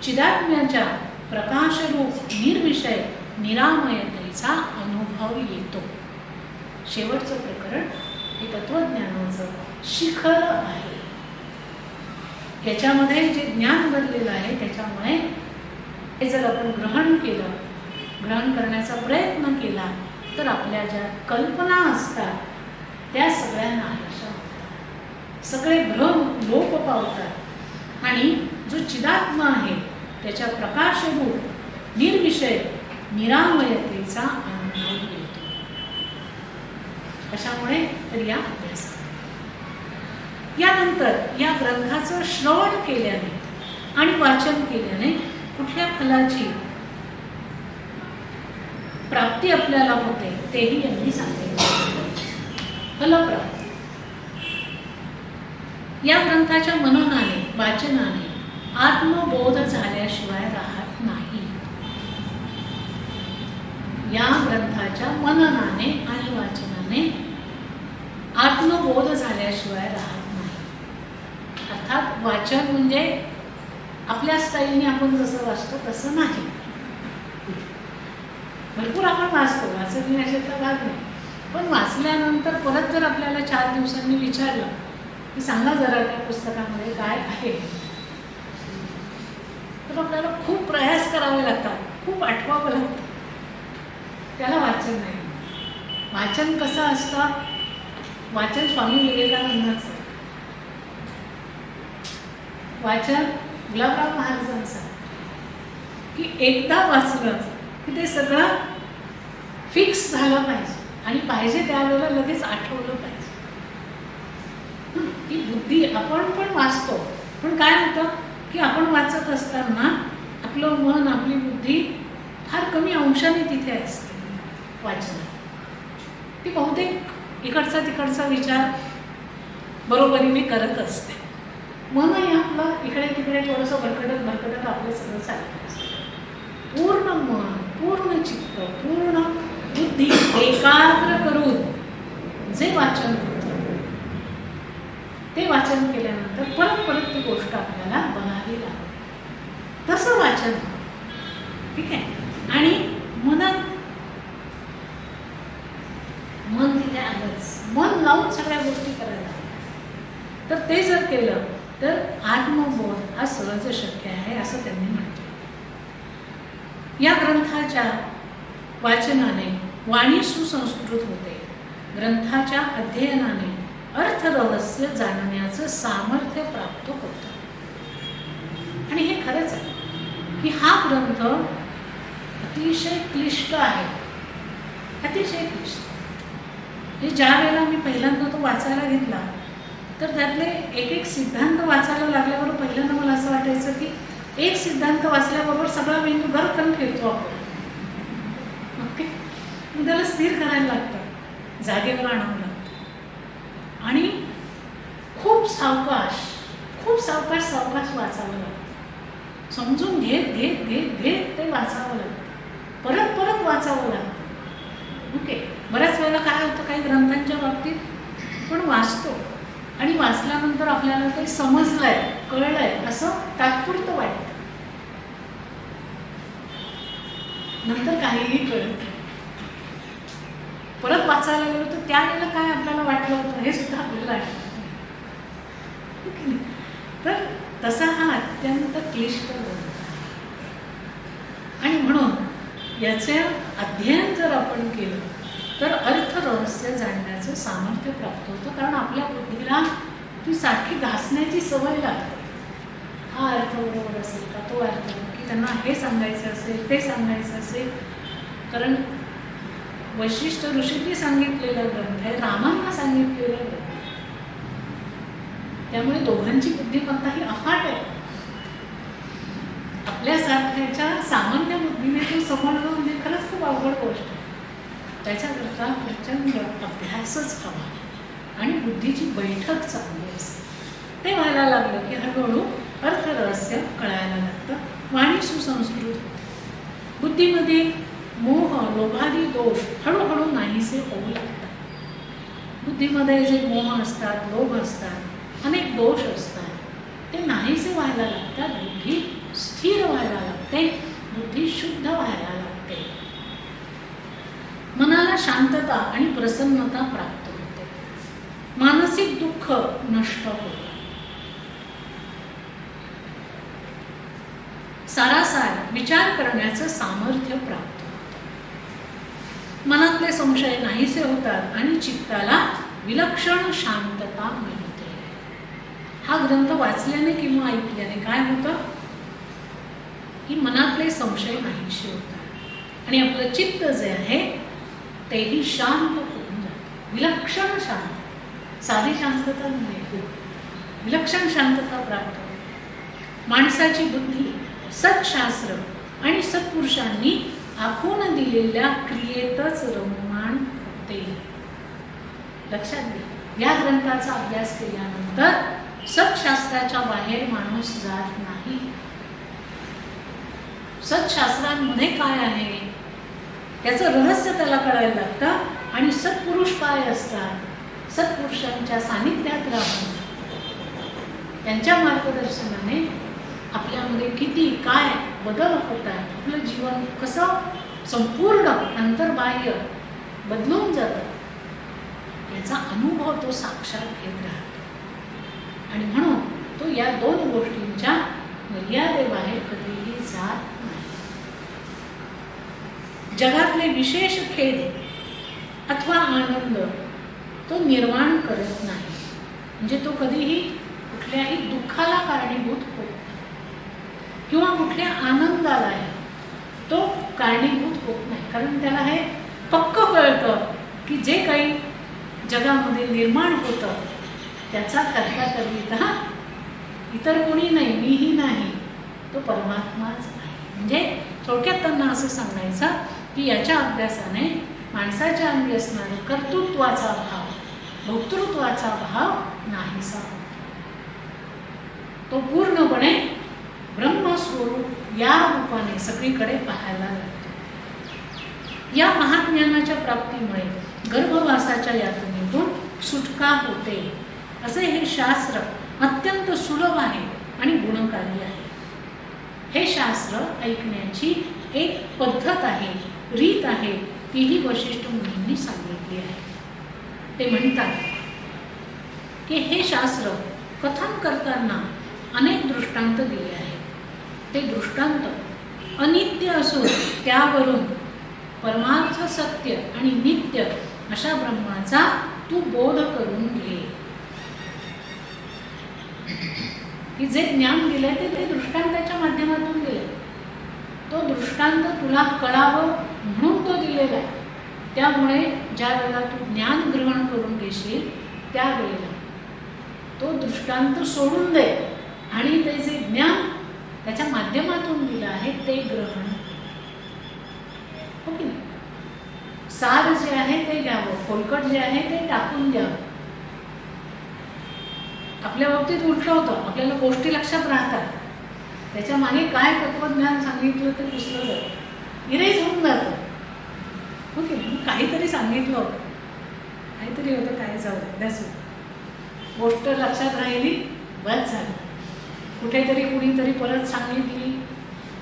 चिदात्म्याच्या प्रकाशरूप निर्विषय निरामयतेचा अनुभव येतो. शेवटचं प्रकरण हे तत्वज्ञानाचं शिखर आहे. याच्यामध्ये जे ज्ञान भरलेलं आहे त्याच्यामुळे हे जर आपण ग्रहण केलं, ग्रहण करण्याचा प्रयत्न केला तर आपल्या ज्या कल्पना असतात त्या सगळ्या नाहीशा होतात, सगळे भ्रम लोप पावतात आणि जो चिदात्मा आहे त्याच्या प्रकाशरूप निर्विषय निरामयतेचा अनुभव येतो. कशामुळे तर या अभ्यासात. यानंतर या ग्रंथाचं श्रवण केल्याने आणि वाचन केल्याने कुठल्या फलाची प्राप्ती आपल्याला होते तेही यांनी सांगितले. फलप्राप्ती. या ग्रंथाच्या मननाने, वाचनाने आत्मबोध झाल्याशिवाय राहत नाही. या ग्रंथाच्या मननाने आणि वाचनाने आत्मबोध झाल्याशिवाय राहत नाही. अर्थात वाचन म्हणजे आपल्या स्टाईलने आपण जसं वाचतो तसं नाही. भरपूर आपण वाचतो, वाचन याच्यातला भाग नाही. पण वाचल्यानंतर परत जर आपल्याला 4 दिवसांनी विचारलं की सांगा जरा त्या पुस्तकामध्ये काय आहे, तर आपल्याला खूप प्रयास करावे लागतात, खूप आठवावं लागतं. त्याला वाचन नाही. वाचन कसं असतं? वाचन स्वामी विवेकानंदांचं, वाचन गुलाबराव महाराजांचं, की एकदा वाचलं की ते सगळं फिक्स झालं पाहिजे आणि पाहिजे त्यावेळेला लगेच आठवलं पाहिजे. ती बुद्धी आपण पण वाचतो, पण काय होतं की आपण वाचत असताना आपलं मन, आपली बुद्धी फार कमी अंशाने तिथे असते वाचनात. ती बहुतेक इकडचा तिकडचा विचार बरोबरीने करत असते. मनही आपलं इकडे तिकडे थोडंसं भरकटत आपलं सगळं चालत असतं. पूर्ण मन, पूर्ण चित्त, पूर्ण बुद्धी एकाग्र करून जे वाचन होतं ते वाचन केल्यानंतर परत परत ती गोष्ट आपल्याला बघावी लागते. तसं वाचन, ठीक आहे. आणि मन तिथे आलंच, मन लावून सगळ्या गोष्टी करायला, तर ते जर केलं तर आत्मबोध हा सहज शक्य आहे असं त्यांनी म्हटलं. या ग्रंथाच्या वाचनाने वाणी सुसंस्कृत होते. ग्रंथाच्या अध्ययनाने अर्थ रहस्य जाणण्याचं सामर्थ्य प्राप्त होतं. आणि हे खरंच आहे की हा ग्रंथ अतिशय क्लिष्ट आहे, अतिशय क्लिष्ट. ज्या वेळेला मी पहिल्यांदा तो वाचायला घेतला तर त्यातले एक एक सिद्धांत वाचायला लागल्यावर पहिल्यांदा मला असं वाटायचं की एक सिद्धांत वाचल्याबरोबर सगळा मेंदू घरकन फिरतो आपण. ओके, त्याला स्थिर करायला लागतं, जागेवर आणावं लागतं आणि खूप सावकाश सावकाश वाचावं लागतं. समजून घेत घेत घेत घेत ते वाचावं लागतं, परत परत वाचावं लागतं. ओके, बऱ्याच वेळेला काय होतं काही ग्रंथांच्या बाबतीत पण वाचतो आणि वाचल्यानंतर आपल्याला काही समजलंय, कळलंय असं तात्पुरतं वाटतं, नंतर काहीही कळत. परत वाचायला गेलो तर त्यावेळेला काय आपल्याला वाटलं होतं हे सुद्धा आपल्याला आठवत. तर तसा हा अत्यंत क्लिष्ट ग्रंथ आणि म्हणून याचे अध्ययन जर आपण केलं तर अर्थ रहस्य जाणण्याचं सामर्थ्य प्राप्त होतं. कारण आपल्या बुद्धीला ती सारखी घासण्याची सवय लागते. हा अर्थ बरोबर असेल का, तो अर्थ, की त्यांना हे सांगायचं असेल ते सांगायचं असेल. कारण वशिष्ठ ऋषींनी सांगितलेला ग्रंथ आहे, रामांना सांगितलेला ग्रंथ, त्यामुळे दोघांची बुद्धिमत्ताही अफाट आहे. आपल्यासारख्याच्या सामान्य बुद्धीने तो समजणं म्हणजे खरंच खूप अवघड गोष्ट आहे. त्याच्याकरता प्रचंड अभ्यासच हवा आणि बुद्धीची बैठक चांगली असते. ते व्हायला लागलं की हळूहळू अर्थ रहस्य कळायला लागतं, वाणी सुसंस्कृत होते, बुद्धीमध्ये मोह लोभादी दोष हळूहळू नाहीसे होऊ लागतात. बुद्धीमध्ये जे मोह असतात, लोभ असतात, अनेक दोष असतात, ते नाहीसे व्हायला लागतात. बुद्धी स्थिर व्हायला लागते, बुद्धी शुद्ध व्हायला लागते, मनाला शांतता आणि प्रसन्नता प्राप्त होते, मानसिक दुःख नष्ट होते, सारासार विचार करण्याचं सामर्थ्य प्राप्त होतं, मनातले संशय नाहीसे होतात आणि चित्ताला विलक्षण शांतता मिळते. हा ग्रंथ वाचल्याने किंवा ऐकल्याने काय होतं की मनातले संशय नाहीसे होतात आणि आपलं चित्त जे आहे तेही शांत होऊन जातं, विलक्षण शांत. साधी शांतता नाही, विलक्षण शांतता प्राप्त होते. माणसाची बुद्धी सत्शास्त्र आणि सत्पुरुषांनी आखून दिलेल्या क्रियेतच रममाण होते. लक्षात घ्या, या ग्रंथाचा अभ्यास केल्यानंतर सत्शास्त्राच्या बाहेर माणूस जात नाही. सत्शास्त्रांमध्ये काय आहे त्याचं रहस्य त्याला कळायला लागतं आणि सत्पुरुष काय असतात, सत्पुरुषांच्या सानिध्यात राहून त्यांच्या मार्गदर्शनाने आपल्यामध्ये किती काय बदल होतात, आपलं जीवन कसं संपूर्ण अंतर्बाह्य बदलून जातं याचा अनुभव तो साक्षात घेत राहतो. आणि म्हणून तो या दोन गोष्टींच्या मर्यादेबाहेर कधीही जात नाही. जगातले विशेष खेद अथवा आनंद तो निर्माण करत नाही, म्हणजे तो कधीही कुठल्याही दुःखाला कारणीभूत होत नाही किंवा कुठल्या आनंदालाही तो कारणीभूत होत नाही. कारण त्याला हे पक्क कळतं की जे काही जगामध्ये निर्माण होतं त्याचा कर्ता करिता इतर कोणी नाही, मीही नाही, तो परमात्माच आहे. म्हणजे थोडक्यात त्यांना असं सांगायचं की याच्या अभ्यासाने माणसाच्या अंगी असणारा कर्तृत्वाचा भाव, भोक्तृत्वाचा भाव नाहीसा होतो. तो पूर्णपणे ब्रह्म ब्रह्मस्वरूप या रूपाने सगळीकडे पाहायला लागतो. या महाज्ञानाच्या प्राप्तीमुळे गर्भवासाच्या यातनेतून सुटका होते. असे हे शास्त्र अत्यंत सुलभ आहे आणि गुणकारी आहे. हे शास्त्र ऐकण्याची एक पद्धत आहे, रीत आहे, तीही वशिष्ठ मुनींनी सांगितली आहे. ते म्हणतात की हे शास्त्र कथन करताना अनेक दृष्टांत दिले आहेत. ते दृष्टांत अनित्य असून त्यावरून परमार्थ सत्य आणि नित्य अशा ब्रह्माचा तू बोध करून घे. की जे ज्ञान दिले ते दृष्टांताच्या माध्यमातून दिले. तो दृष्टांत तुला कळावं म्हणून तो दिलेला आहे. त्यामुळे ज्या वेळेला तू ज्ञान ग्रहण करून घेशील त्यावेळेला तो दृष्टांत सोडून दे आणि ते जे ज्ञान त्याच्या माध्यमातून दिलं आहे ते ग्रहण हो की नाही. सार जे आहे ते घ्यावं, फोलकट जे आहे ते टाकून द्यावं. आपल्या बाबतीत उलट होतं, आपल्याला गोष्टी लक्षात राहतात, त्याच्या मागे काय तत्वज्ञान सांगितलं ते पुसलं जातं, इरेज होऊन जातं हो की नाही. काहीतरी सांगितलं होतं, काहीतरी होतं, काय जाऊ द्यास गोष्ट लक्षात राहिली, बस झाली. कुठेतरी कुणीतरी परत सांगितली,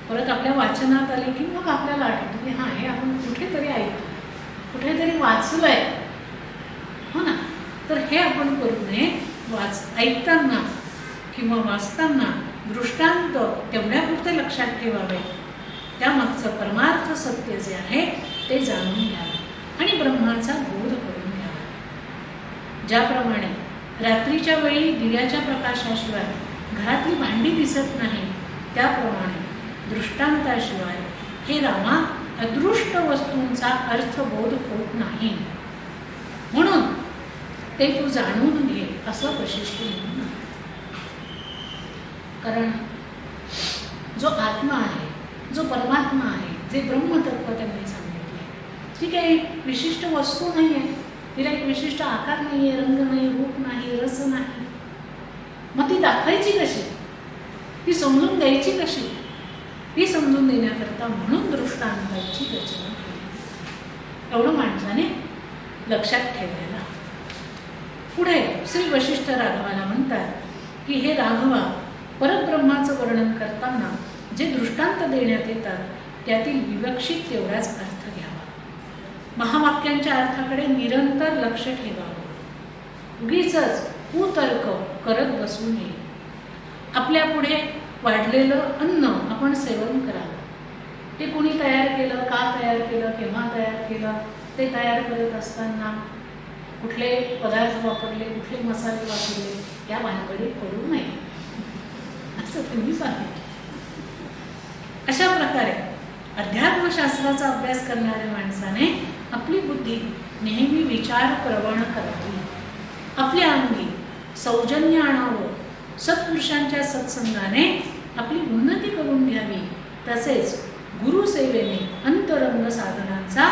परत आपल्या वाचनात आली की मग आपल्याला आठवतं की हां हे आपण कुठेतरी ऐकलं, कुठेतरी वाचलं आहे हो ना. तर हे आपण करू नये. ऐकताना किंवा वाचताना दृष्टांत तेवढ्यापुरते लक्षात ठेवावे. त्यामागचं परमार्थ सत्य जे आहे ते जाणून घ्यावं आणि ब्रह्माचा बोध करून घ्यावा. ज्याप्रमाणे रात्रीच्या वेळी दिव्याच्या प्रकाशाशिवाय घरातली भांडी दिसत नाही, त्याप्रमाणे दृष्टांताशिवाय हे रामा अदृष्ट वस्तूंचा अर्थबोध होत नाही. म्हणून ते तू जाणून घे असं वशिष्ठ म्हणून. कारण जो आत्मा आहे, जो परमात्मा आहे, जे ब्रह्मतत्व त्यांनी सांगितले, ठीक आहे, विशिष्ट वस्तू नाही आहे, तिला एक विशिष्ट आकार नाही आहे, रंग नाही, रूप नाही, रस नाही. मग ती दाखवायची कशी, ती समजून द्यायची कशी, ती समजून देण्याकरता म्हणून दृष्टांताची रचना केली. एवढं माणसाने लक्षात ठेवायला. पुढे श्री वशिष्ठ राघवाला म्हणतात की हे राघवा, परब्रह्माचं वर्णन करताना जे दृष्टांत देण्यात येतात त्यातील विवक्षित तेवढाच अर्थ घ्यावा. महावाक्यांच्या अर्थाकडे निरंतर लक्ष ठेवावं. उगीचच कुतर्क करत बसू नये. आपल्या पुढे वाढलेलं अन्न आपण सेवन करावं. ते कोणी तयार केलं, का तयार केलं, केव्हा तयार केलं, ते तयार करत असताना कुठले पदार्थ वापरले, कुठले मसाले वापरले, या भानगडीत पडू नये असं तुम्ही सांगितलं. अशा प्रकारे अध्यात्मशास्त्राचा अभ्यास करणाऱ्या माणसाने आपली बुद्धी नेहमी विचारप्रवण करावी. आपल्या अंगी सौजन्य आणावं. सत्पुरुषांच्या सत्संगाने आपली उन्नती करून घ्यावी. तसेच गुरुसेवेने अंतरंग साधनांचा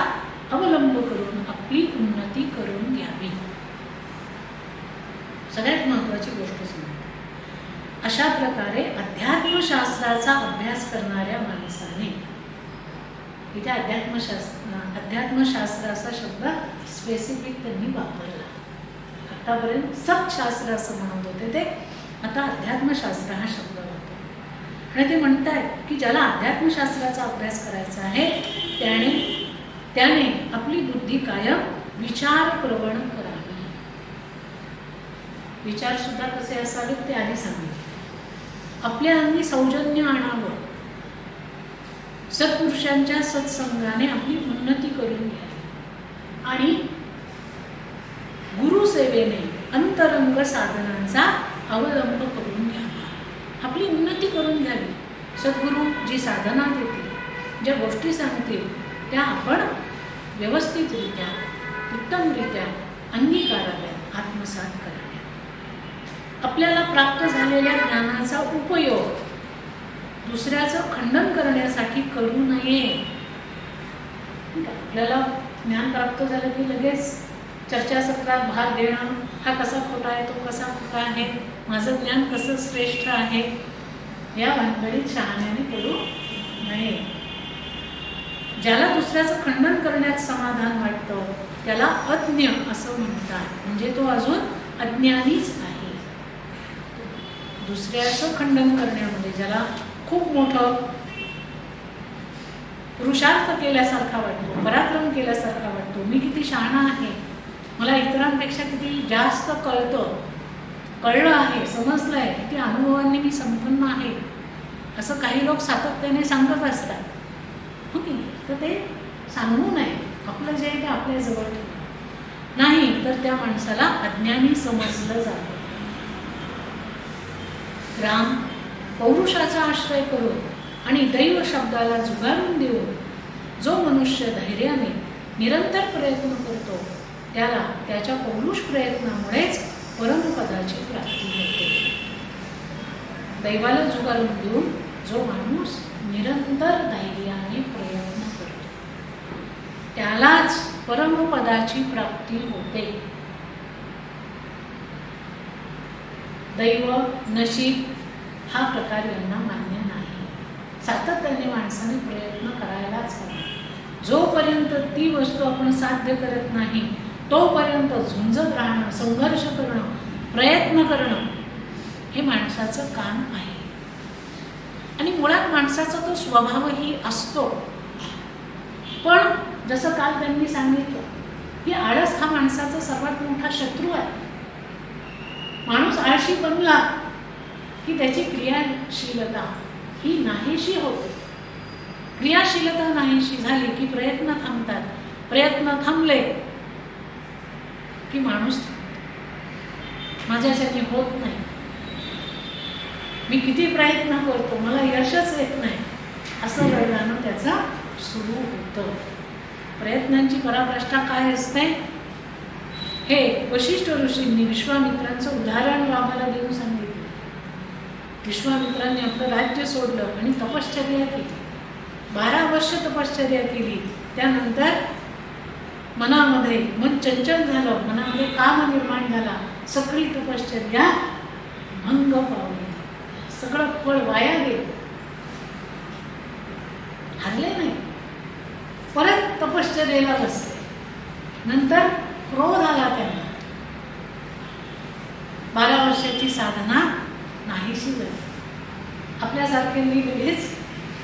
अवलंब करून आपली उन्नती करून घ्यावी. सगळ्यात महत्त्वाची गोष्ट सांगते. अशा प्रकारे अध्यात्मशास्त्राचा अभ्यास करणाऱ्या माणसाने, इथे अध्यात्मशास्त्राचा शब्द स्पेसिफिक त्यांनी वापरला. आतापर्यंत सत्शास्त्र असं म्हणत होते ते, आता अध्यात्मशास्त्र हा शब्द वापरतो. आणि ते म्हणतात की ज्याला अध्यात्मशास्त्राचा अभ्यास करायचा आहे त्याने आपली बुद्धी कायम विचारप्रवण करावी. विचार सुद्धा कसे असावेत ते आधी सांगितले. आपल्या अंगी सौजन्य आणावं. सत्पुरुषांच्या सत्संगाने आपली उन्नती करून घ्यावी आणि गुरुसेवेने अंतरंग साधनांचा अवलंब करून घ्यावा. आपली उन्नती करून घ्यावी. सद्गुरू जी साधना देतील, ज्या गोष्टी सांगतील त्या आपण व्यवस्थितरित्या, उत्तमरित्या अंगीकाराव्यात, आत्मसात कराव्यात. आपल्याला प्राप्त झालेल्या ज्ञानाचा उपयोग दुसऱ्याचं खंडन करण्यासाठी करू नये. आपल्याला ज्ञान प्राप्त झालं की लगेच चर्चासत्रात भाग देणं, हा कसा खोटा आहे, तो कसा खोटा आहे, माझं ज्ञान कसं श्रेष्ठ आहे, या भानगडीत शहाण्याने ज्याला दुसऱ्याचं खंडन करण्यात समाधान वाटतं त्याला अज्ञ असं म्हणतात. म्हणजे तो अजून अज्ञानीच आहे. दुसऱ्याचं खंडन करण्यामध्ये ज्याला खूप मोठं पुरुषार्थ केल्यासारखा वाटतो, पराक्रम केल्यासारखा वाटतो, मी किती शहाणा आहे, मला इतरांपेक्षा किती जास्त कळलं आहे, समजलं आहे, किती अनुभवांनी मी संपन्न आहे, असं काही लोक सातत्याने सांगत असतात. हो की नाही? तर ते सांगू नये. आपलं जे आहे ते आपल्या जवळ ठेवा. नाही तर त्या माणसाला अज्ञानी समजलं जातं. राम पौरुषाचा आश्रय करून आणि दैव शब्दाला जुगारून देऊन जो मनुष्य धैर्याने निरंतर प्रयत्न करतो त्याला त्याच्या पौरुष प्रयत्नामुळेच परमपदाची प्राप्ती होते. दैवाला जुगारून देऊन जो माणूस निरंतर धैर्याने प्रयत्न करतो त्यालाच परमपदाची प्राप्ती होते. दैव नशीब हा प्रकार यांना मान्य नाही. सातत्याने माणसाने प्रयत्न करायलाच हवा. जोपर्यंत ती वस्तू आपण साध्य करत नाही तोपर्यंत झुंजत राहणं, संघर्ष करणं, प्रयत्न करणं हे माणसाचं काम आहे. आणि मुळात माणसाचा तो स्वभावही असतो. पण जसं काल त्यांनी सांगितलं की आळस हा माणसाचा सर्वात मोठा शत्रू आहे. माणूस आळशी बनला की त्याची क्रियाशीलता ही नाहीशी होते. क्रियाशीलता नाहीशी झाली की प्रयत्न थांबतात. प्रयत्न थांबले की माणूस माझ्यासाठी होत नाही, मी किती प्रयत्न करतो मला यशच येत नाही, असं रडणं त्याचा सुरू होतं. प्रयत्नांची पराकाष्ठा काय असते हे वशिष्ठ ऋषींनी विश्वामित्रांचं उदाहरण आम्हाला देऊन सांगितलं. विश्वामित्रांनी आपलं राज्य सोडलं आणि तपश्चर्या केली. 12 वर्ष तपश्चर्या केली. त्यानंतर मनामध्ये मन चंचल झालं, मनामध्ये काम निर्माण झाला. सगळी तपश्चर्या भंग पावली, सगळं फळ वाया गेलं. हरले नाही, परत तपश्चर्येला बसले. नंतर क्रोध आला त्यांना. 12 वर्षाची साधना नाहीशी झाली. आपल्यासारख्यांनी लगेच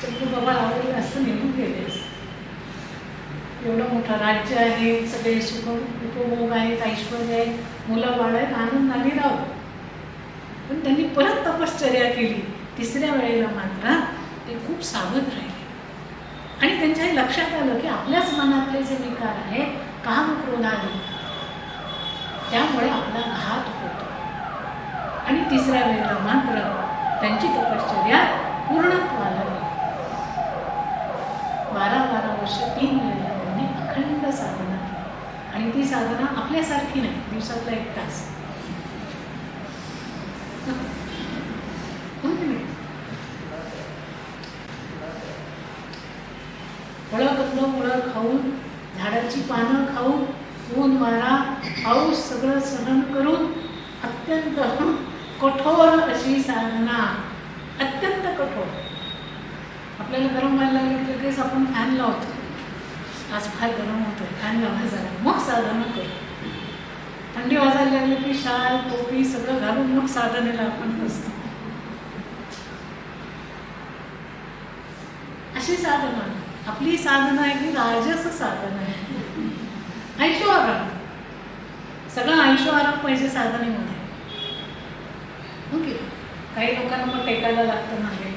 चक्कू बाबा आवडले असं निघून गेलेच. एवढं मोठं राज्य आहे, सगळे सुख उपभोग आहेत, ऐश्वर्य आहे, मुलं बाळ आहेत, आनंदाने राहू. पण त्यांनी परत तपश्चर्या केली. 3ऱ्या वेळेला मात्र ते खूप सावध राहिले आणि त्यांच्या हे लक्षात आलं की आपल्याच मनातले जे विकार आहेत, काम क्रोध आदी, त्यामुळे आपला घात होतो. आणि 3ऱ्या वेळेला मात्र त्यांची तपश्चर्या पूर्णत्वाला गेली. 12 वर्ष 3 वेळेला त्यांनी अखंड साधना केली. आणि ती साधना आपल्यासारखी नाही, दिवसातला 1 तास. फळं खाऊन, झाडाची पानं खाऊन, ऊन वारा पाऊस सगळं सहन करून अत्यंत कठोर अशी साधना, अत्यंत कठोर. आपल्याला गरम व्हायला लागलं की लगेच आपण फॅन लावतो. आज फार गरम होतोय, फॅन लावा जरा, मग साधना करू. थंडी वाजायला लागली की शाल टोपी सगळं घालून मग साधनेला आपण बसतो. अशी साधना आपली साधना आहे की राजस साधना आहे. ऐशोआराम, सगळं ऐशोआराम पाहिजे साधनेमध्ये. ओके, काही लोकांना मग टेकायला लागतं मागे,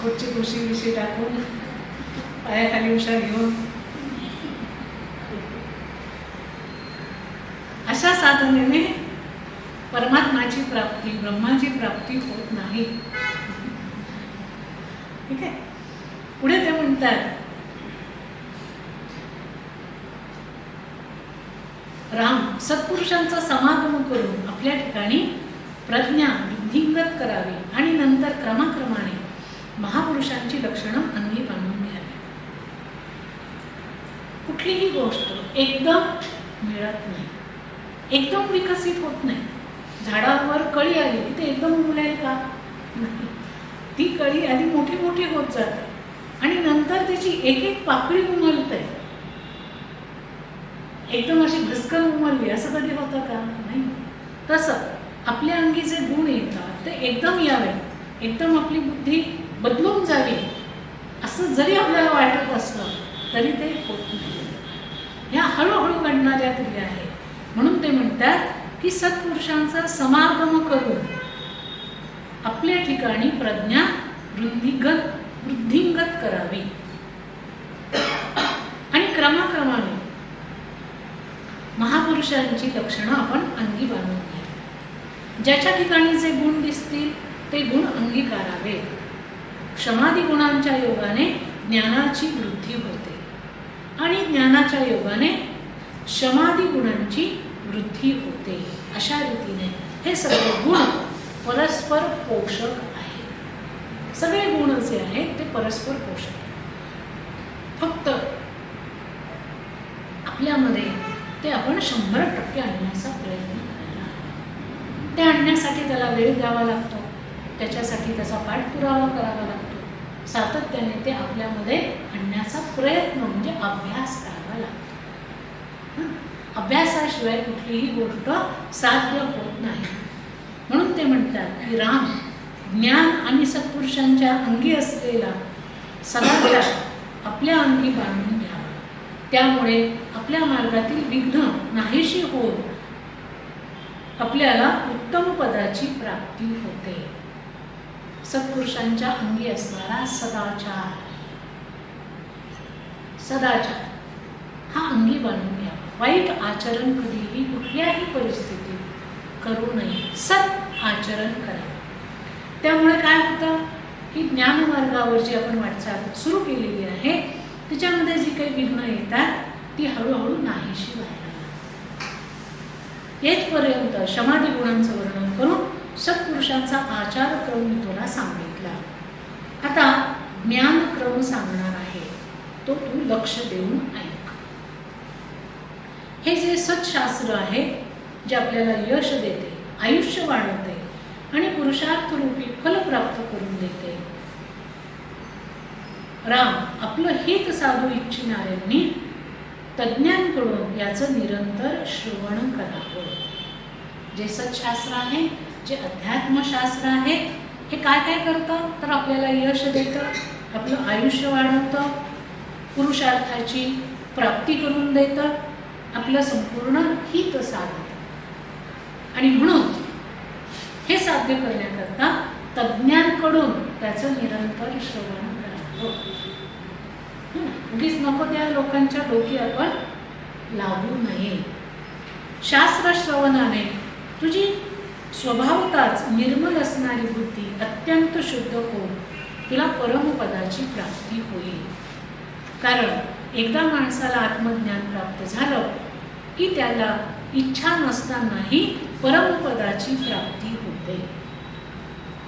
खुर्ची खुशी विशी टाकून पायाखाली उशा घेऊन. अशा साधनेने परमात्माची प्राप्ती, ब्रह्माची प्राप्ती होत नाही. ठीक आहे. पुढे ते म्हणतात, राम सत्पुरुषांचा समागम करून आपल्या ठिकाणी प्रज्ञा वृद्धिंगत करावी आणि नंतर क्रमाक्रमाने महापुरुषांची लक्षणं अंगी बांधून घ्यावी. कुठलीही गोष्ट एकदम मिळत नाही, एकदम विकसित होत नाही. झाडावर कळी आली ती एकदम उमलेल का? नाही. ती कळी आधी मोठी मोठी होत जाते. आणि नंतर त्याची एक एक पाकळी उमलते. एकदम अशी घसकन उमलली असं कधी होतं का? नाही. तसं आपल्या अंगी जे गुण येतात ते एकदम यावे, एकदम आपली बुद्धी बदलून जावी असं जरी आपल्याला वाटत असलं तरी ते होत नाही. ह्या हळूहळू घडणाऱ्या क्रिया आहेत. म्हणून ते म्हणतात की सत्पुरुषांचा समागम करून आपल्या ठिकाणी प्रज्ञा वृद्धिंगत करावी आणि क्रमाक्रमाने महापुरुषांची लक्षणं आपण अंगी बांधून घ्यावी. ज्याच्या ठिकाणी जे गुण दिसतील ते गुण अंगीकारावे. क्षमादी गुणांच्या योगाने ज्ञानाची वृद्धी होते आणि ज्ञानाच्या योगाने क्षमादी गुणांची वृद्धी होते. अशा रीतीने हे सगळे गुण परस्पर पोषक आहेत. सगळे गुण जे आहेत ते परस्पर पोषक आहेत. फक्त आपल्यामध्ये ते आपण 100% आणण्याचा प्रयत्न करायला. ते आणण्यासाठी त्याला वेळ द्यावा लागतो, त्याच्यासाठी त्याचा पाठपुरावा करावा लागतो. सातत्याने ते आपल्यामध्ये आणण्याचा प्रयत्न म्हणजे अभ्यास करावा लागतो. अभ्यासाशिवाय कुठलीही गोष्ट साध्य होत नाही. म्हणून ते म्हणतात की राम ज्ञान आणि सत्पुरुषांच्या अंगी असलेला सदाचार आपल्या अंगी बांधून घ्यावा. त्यामुळे आपल्या मार्गातील विघ्न नाहीशी होऊन आपल्याला उत्तम पदाची प्राप्ती होते. सत्पुरुषांच्या अंगी असणारा सदाचार, सदाचार हा अंगी बांधून घ्यावा. वाईट आचरण कधीही कुठल्याही परिस्थितीत करू नये, सत आचरण करावे. त्यामुळे काय होतं की ज्ञानमार्गावर जी आपण वाटचाल सुरू केलेली आहे तिच्यामध्ये जी काही विघ्न येतात ती हळूहळू नाहीशी व्हायला लागतात. येथपर्यंत क्षमादी गुणांचं वर्णन करून सत्पुरुषांचा आचारक्रम मी तुला सांगितला. आता ज्ञानक्रम सांगणार आहे, तो तू लक्ष देऊन ऐक. हे जे सत्शास्त्र आहे जे आपल्याला यश देते, आयुष्य वाढवते आणि पुरुषार्थ रूपी फल प्राप्त करून देते. राम आपलं हित साधू इच्छिणाऱ्यांनी तज्ज्ञांकडून याचं निरंतर श्रवण करावं. जे सत्शास्त्र आहे, जे अध्यात्मशास्त्र आहे, हे काय काय करतं तर आपल्याला यश देतं, आपलं आयुष्य वाढवतं, पुरुषार्थाची प्राप्ती करून देतं, आपलं संपूर्ण हित साधतं. आणि म्हणून हे साध्य करण्याकरता तज्ज्ञांकडून त्याचं निरंतर श्रवण करावं. उगीच नको त्या लोकांच्या डोकी आपण लावू नये. शास्त्र श्रवणाने तुझी स्वभावताच निर्मल असणारी बुद्धी अत्यंत शुद्ध होऊन तुला परमपदाची प्राप्ती होईल. कारण एकदा माणसाला आत्मज्ञान प्राप्त झालं की त्याला इच्छा नसतानाही परमपदाची प्राप्ती होते.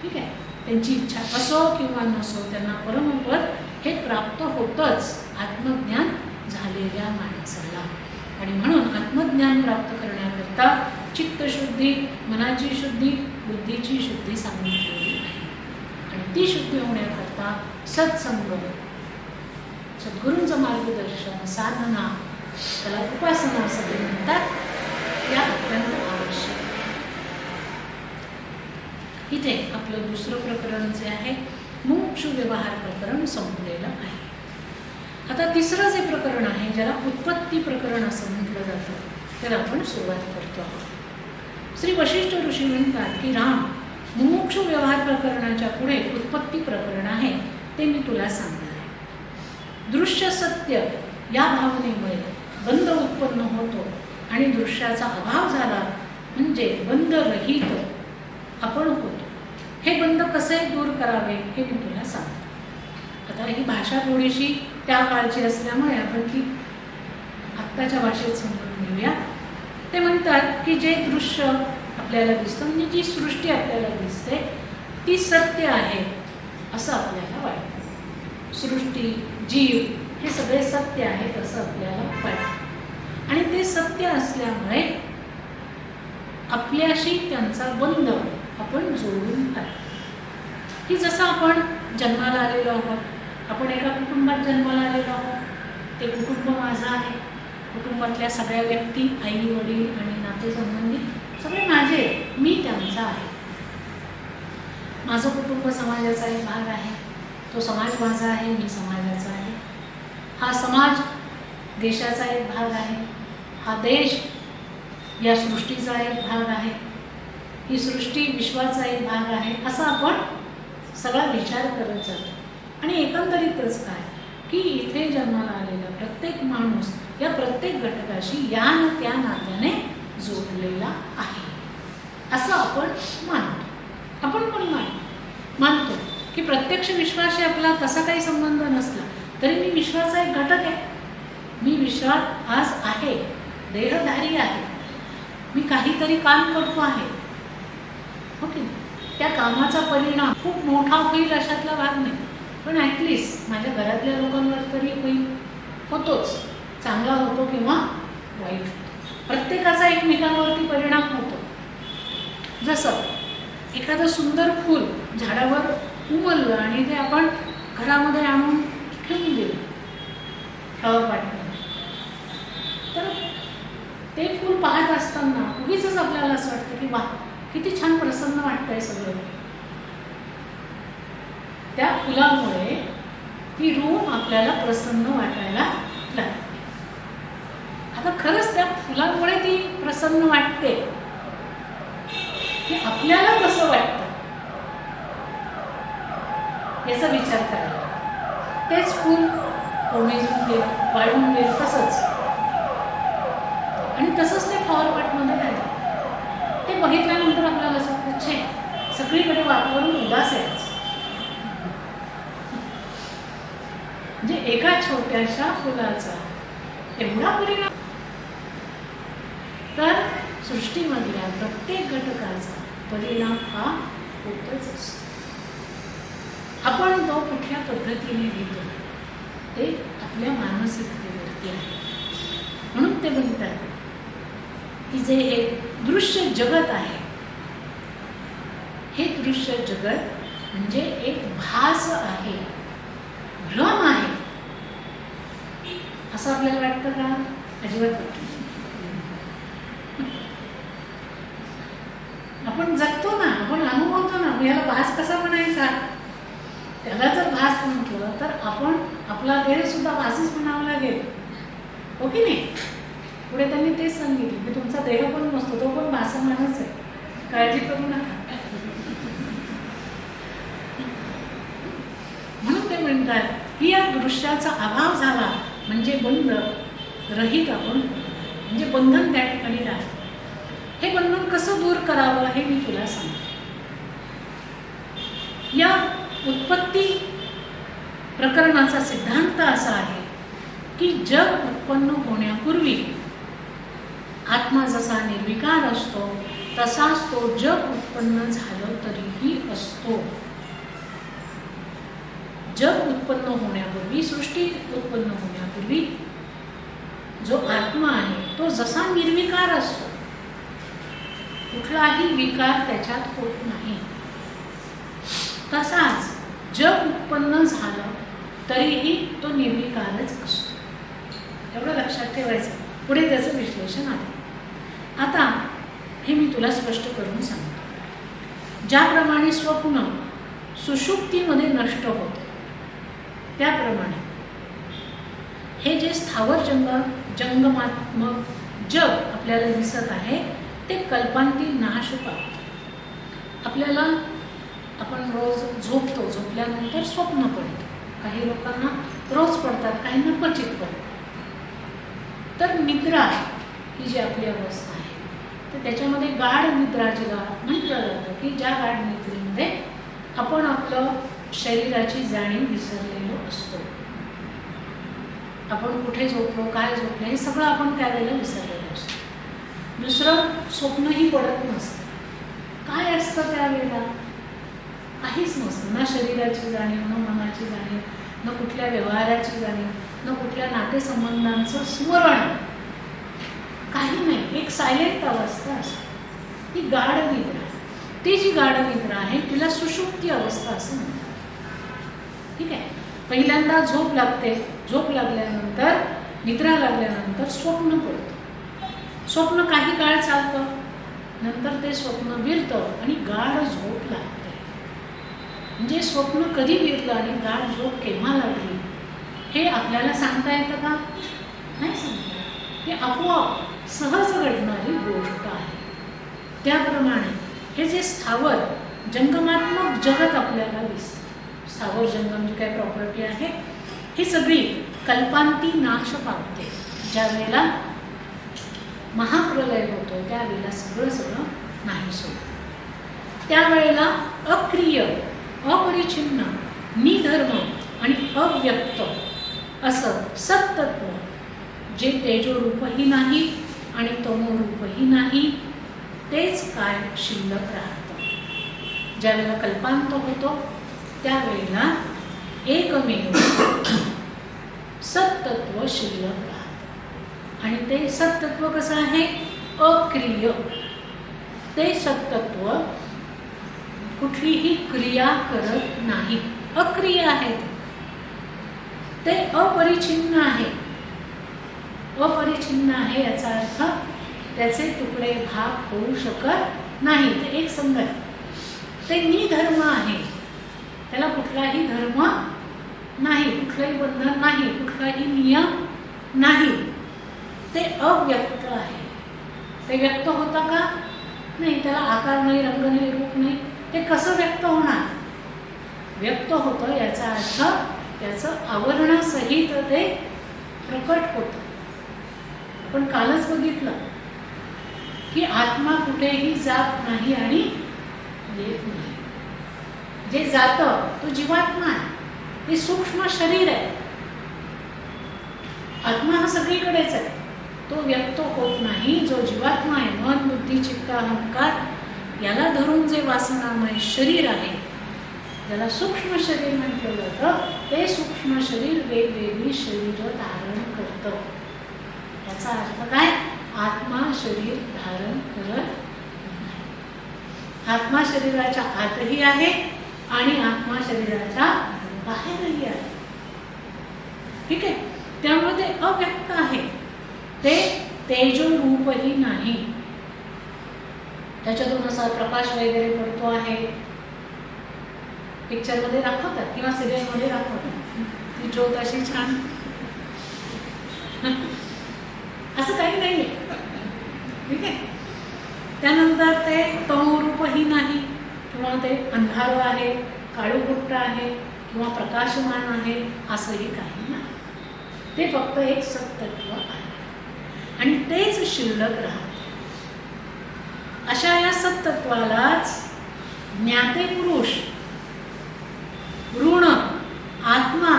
ठीक आहे, त्यांची इच्छा असो किंवा नसो त्यांना परमपद हे प्राप्त होतंच आत्मज्ञान झालेल्या माणसाला. आणि म्हणून आत्मज्ञान प्राप्त करण्याकरता चित्तशुद्धी, मनाची शुद्धी, बुद्धीची शुद्धी सांगितलेली आहे. आणि ती शुद्धी होण्याकरता सत्संग, सद्गुरूंचं मार्गदर्शन, साधना, त्याला उपासना सगळे म्हणतात, या अत्यंत आवश्यक. इथे आपलं दुसरं प्रकरण जे आहे मुमुक्षु व्यवहार प्रकरण संपलेलं आहे. आता तिसरं जे प्रकरण आहे ज्याला उत्पत्ती प्रकरण असं म्हटलं जातं तर आपण सुरुवात करतो आहोत. श्री वशिष्ठ ऋषी म्हणतात की राम मुमुक्षु व्यवहार प्रकरणाच्या पुढे उत्पत्ती प्रकरण आहे ते मी तुला सांगणार आहे. दृश्य सत्य या भावनेमुळे बंध उत्पन्न होतो आणि दृश्याचा अभाव झाला म्हणजे बंध रहित आपण होतो. हे बंध कसे दूर करावे हे मी तुला सांगतो. आता ही भाषा थोडीशी त्या काळची असल्यामुळे आपण ती आत्ताच्या भाषेत समजून घेऊया. ते म्हणतात की जे दृश्य आपल्याला दिसतं म्हणजे जी सृष्टी आपल्याला दिसते ती सत्य आहे असं आपल्याला वाटतं. सृष्टी, जीव हे सगळे सत्य आहेत असं आपल्याला वाटतं. आणि ते सत्य असल्यामुळे आपल्याशी त्यांचा बंध आपण जोडून टाकतो. की जसं आपण जन्माला आलेलो आहोत, आपण एका कुटुंबात जन्माला आलेलो आहोत. ते कुटुंब माझं आहे. कुटुंबातल्या सगळ्या व्यक्ती, आई वडील आणि नातेसंबंधी सगळे माझे, मी त्यांचा आहे. माझं कुटुंब समाजाचा एक भाग आहे. तो समाज माझा आहे, मी समाजाचा आहे. हा समाज देशाचा एक भाग आहे. हा देश या सृष्टीचा एक भाग आहे. ही सृष्टी विश्वाचा एक भाग आहे. असा आपण सगळा विचार करत जातो. आणि एकंदरीतच काय की इथे जन्माला आलेला प्रत्येक माणूस या प्रत्येक घटकाशी या न त्या नात्याने जोडलेला आहे असं आपण मानतो. आपण पण मानतो की प्रत्यक्ष विश्वाशी आपला तसा काही संबंध नसला तरी मी विश्वाचा एक घटक आहे. मी विश्वात आज आहे, देहधारी आहे. मी काहीतरी काम करतो आहे. ओके, त्या कामाचा परिणाम खूप मोठा होईल अशातला भाग नाही, पण ॲटलिस्ट माझ्या घरातल्या लोकांवर तरी होईल, होतोच. चांगला होतो किंवा वाईट होतो. प्रत्येकाचा एकमेकांवरती परिणाम होतो. जसं एखादं सुंदर फूल झाडावर उमललं आणि ते आपण घरामध्ये आणून ठेवून दिलं फ्लॉवर पॉटमध्ये, तर ते फूल पाहत असताना उगीच आपल्याला असं वाटतं की वा किती छान प्रसन्न वाटतंय सगळं. त्या फुलामुळे ती रूम आपल्याला प्रसन्न वाटायला लागते. आता खरंच त्या फुलामुळे ती प्रसन्न वाटते की आपल्याला कसं वाटतं याचा विचार करायला. तेच फूल कोमेजून गेलं, वाळून गेलं तसंच, आणि तसंच ते फ्लॉवर पॉटमध्ये राहिलं. ते बघितल्यानंतर आपल्याला असं वाटतं छे सगळीकडे वातावरण उदास आहे. म्हणजे एका छोट्याशा फुलाचा एवढा परिणाम. तर सृष्टीमधल्या प्रत्येक घटकाचा परिणाम हा होतच असतो. आपण तो कुठल्या पद्धतीने घेतो ते आपल्या मानसिकतेवरती आहे. म्हणून ते म्हणतात की जे हे दृश्य जगत आहे, हे दृश्य जगत म्हणजे एक भास आहे, भ्रम आहे. असं आपल्याला वाटतं का? अजिबात वाटत. आपण जगतो ना, आपण अनुभवतो ना. याला भास कसा म्हणायचा? त्याला जर भास म्हटलं तर आपण आपला देह सुद्धा भासच म्हणावं लागेल, हो की नाही? पुढे त्यांनी तेच सांगितलं की तुमचा देह पण नसतो, तो पण भासमानच आहे, काळजी करू नका. म्हणून ते म्हणतात की या दृश्याचा अभाव झाला म्हणजे बंध रहित आपण, म्हणजे बंधन त्या ठिकाणी राहतं. हे बंधन कसं दूर करावं हे मी तुला सांगते. या उत्पत्ती प्रकरणाचा सिद्धांत असा आहे की जग उत्पन्न होण्यापूर्वी आत्मा जसा निर्विकार असतो तसाच तो जग उत्पन्न झालं तरीही असतो. जग उत्पन्न होण्यापूर्वी, सृष्टी उत्पन्न होण्यापूर्वी जो आत्मा आहे तो जसा निर्विकार असतो, कुठलाही विकार त्याच्यात होत नाही, तसाच जग उत्पन्न झालं तरीही तो निर्विकारच असतो. एवढं लक्षात ठेवायचं. पुढे त्याचं विश्लेषण आहे. आता हे मी तुला स्पष्ट करून सांगतो. ज्याप्रमाणे स्वप्न सुषुप्तीमध्ये नष्ट होते त्याप्रमाणे हे जे स्थावर जंगमात्मक जग आपल्याला दिसत आहे ते कल्पांती नाश पावते. आपल्याला आपण रोज झोपतो, झोपल्यानंतर स्वप्न पडतं. काही लोकांना रोज पडतात, काहींना क्वचित पडतात. तर निद्रा ही जी आपली अवस्था आहे तर त्याच्यामध्ये गाढ निद्रा जिला म्हटलं जातं की ज्या गाढ निद्रेमध्ये आपण आपलं शरीराची जाणीव विसरलेलो असतो. आपण कुठे झोपलो, काय झोपलो हे सगळं आपण त्यावेळेला विसरलेलो असतो. दुसरं स्वप्नही पडत नसतं. काय असतं त्यावेळेला? काहीच नसतं. ना शरीराची जाणीव, न मनाची जाणीव, न कुठल्या व्यवहाराची जाणीव, न कुठल्या नातेसंबंधांचं स्मरण, काही नाही. एक सायलेंट अवस्था असते, ती गाढ निद्रा. ती जी गाढ निद्रा आहे तिला सुषुप्ती अवस्था असं म्हणतात. ठीक आहे. पहिल्यांदा झोप लागते, झोप लागल्यानंतर निद्रा लागल्यानंतर स्वप्न पडतं. स्वप्न काही काळ चालतं, नंतर ते स्वप्न विरतं आणि गाढ झोप लागते. म्हणजे स्वप्न कधी विरलं आणि गाढ झोप केव्हा लागली हे आपल्याला सांगता येतं का? नाही सांगता. हे आपोआप सहज घडणारी गोष्ट आहे. त्याप्रमाणे हे जे स्थावर जंगमात्मक जगत आपल्याला दिसतं, स्थावर जंगम जी काही प्रॉपर्टी आहे ही सगळी कल्पांती नाश पावते. ज्या वेळेला महाप्रलय होतो त्यावेळेला सगळं नाहीस होतं. त्यावेळेला अक्रिय, अपरिच्छिन्न, निधर्म आणि अव्यक्त असं सत्तत्व, जे तेजोरूपही नाही आणि तमोरूपही नाही, तेच काय शिल्लक राहतं. ज्यावेळेला कल्पांत होतो त्यावेळेला एकमेव सत्तत्व शिल्लक राहतं. आणि ते सत्तत्व कसं आहे? अक्रिय. ते सत्तत्व कुठलीही क्रिया करत नाही, अक्रिय आहे. ते अपरिच्छिन्न आहे. अपरिच्छिन्न आहे याचा अर्थ त्याचे तुकडे भाग होऊ शकत नाही, ते एक संघ आहे. ते निधर्म आहे, त्याला कुठलाही धर्म नाही, कुठलाही बंधन नाही, कुठलाही नियम नाही. ते अव्यक्त आहे. ते व्यक्त होतं का? नाही, त्याला आकार नाही, रंग नाही, रूप नाही. ते कसं व्यक्त होणार? व्यक्त होतं याचा अर्थ त्याचं आवरणासहित ते प्रकट होतं. आपण कालच बघितलं की आत्मा कुठेही जात नाही आणि येत नाही. जे जातं तो जीवात्मा आहे, ते सूक्ष्म शरीर आहे. आत्मा हा सगळीकडेच आहे, तो व्यक्त होत नाही. जो जीवात्मा आहे, मन बुद्धी चित्त अहंकार याला धरून जे वासनामय शरीर आहे, ज्याला सूक्ष्म शरीर म्हटलं जातं, ते सूक्ष्म शरीर वेगवेगळी शरीर धारण करतं. याचा अर्थ काय? आत्मा शरीर धारण करत नाही. आत्मा शरीराच्या आतही आहे आणि आत्मा शरीराच्या बाहेरही आहे. ठीक आहे. त्यामुळे ते अव्यक्त आहे, ते तेजोरूपही नाही. त्याच्यातून असा प्रकाश वगैरे पडतो आहे, पिक्चरमध्ये दाखवतात किंवा सिरियलमध्ये दाखवतात, ती ज्योत अशी छान, असं काही नाही आहे. ठीक आहे. त्यानंतर ते तमोरूपही नाही, किंवा ते अंधार आहे, काळोखुट्ट आहे किंवा प्रकाशमान आहे, असंही काही नाही. ते फक्त एक सत्तत्व आहे आणि तेच शिल्लक राहते. अशा या सत्तत्वालाच ज्ञाते पुरुष, ऋण, आत्मा,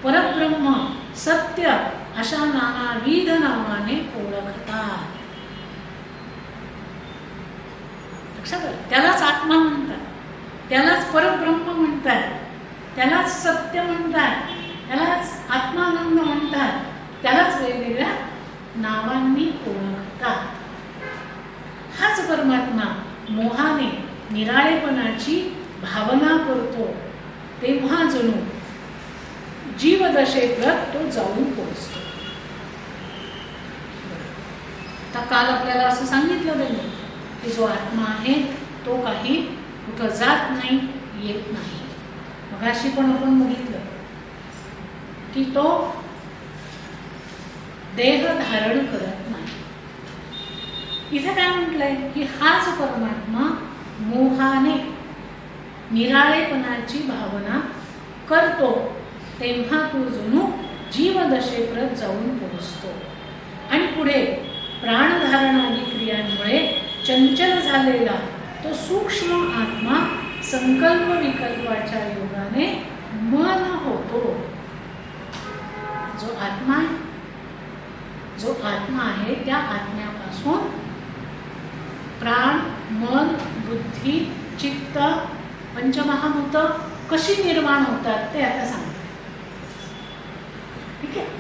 परब्रह्म, सत्य अशा नानाविध नावाने ओळखतात. लक्षात आलं? त्यालाच आत्मा म्हणतात, त्यालाच परब्रह्म म्हणतात, त्यालाच सत्य म्हणतात, त्यालाच आत्मानंद म्हणतात, त्यालाच वेगवेगळ्या नावांनी ओळखतात. हाच परमात्मा मोहाने निराळेपणाची भावना करतो, तेव्हा जणू जीवदशेप्रत तो जाऊन पोहोचतो. आता काल आपल्याला असं सांगितलं त्यांनी की जो आत्मा आहे तो काही कुठं जात नाही, येत नाही. मगाशी पण आपण बघितलं की तो देह धारण करत नाही. इथे काय म्हटलंय की हाच परमात्मा मोहाने निराळेपणाची भावना करतो, तेव्हा तो जणू जीवदशेप्रत जाऊन पोहोचतो. आणि पुढे प्राणधारणादी क्रियांमुळे चंचल झालेला तो सूक्ष्म आत्मा संकल्प विकल्पाच्या योगाने मन होतो. जो आत्मा आहे त्या आत्म्यापासून प्राण, मन, बुद्धी, चित्त, पंचमहाभूत कशी निर्माण होतात ते आता सांगतात. ठीक आहे.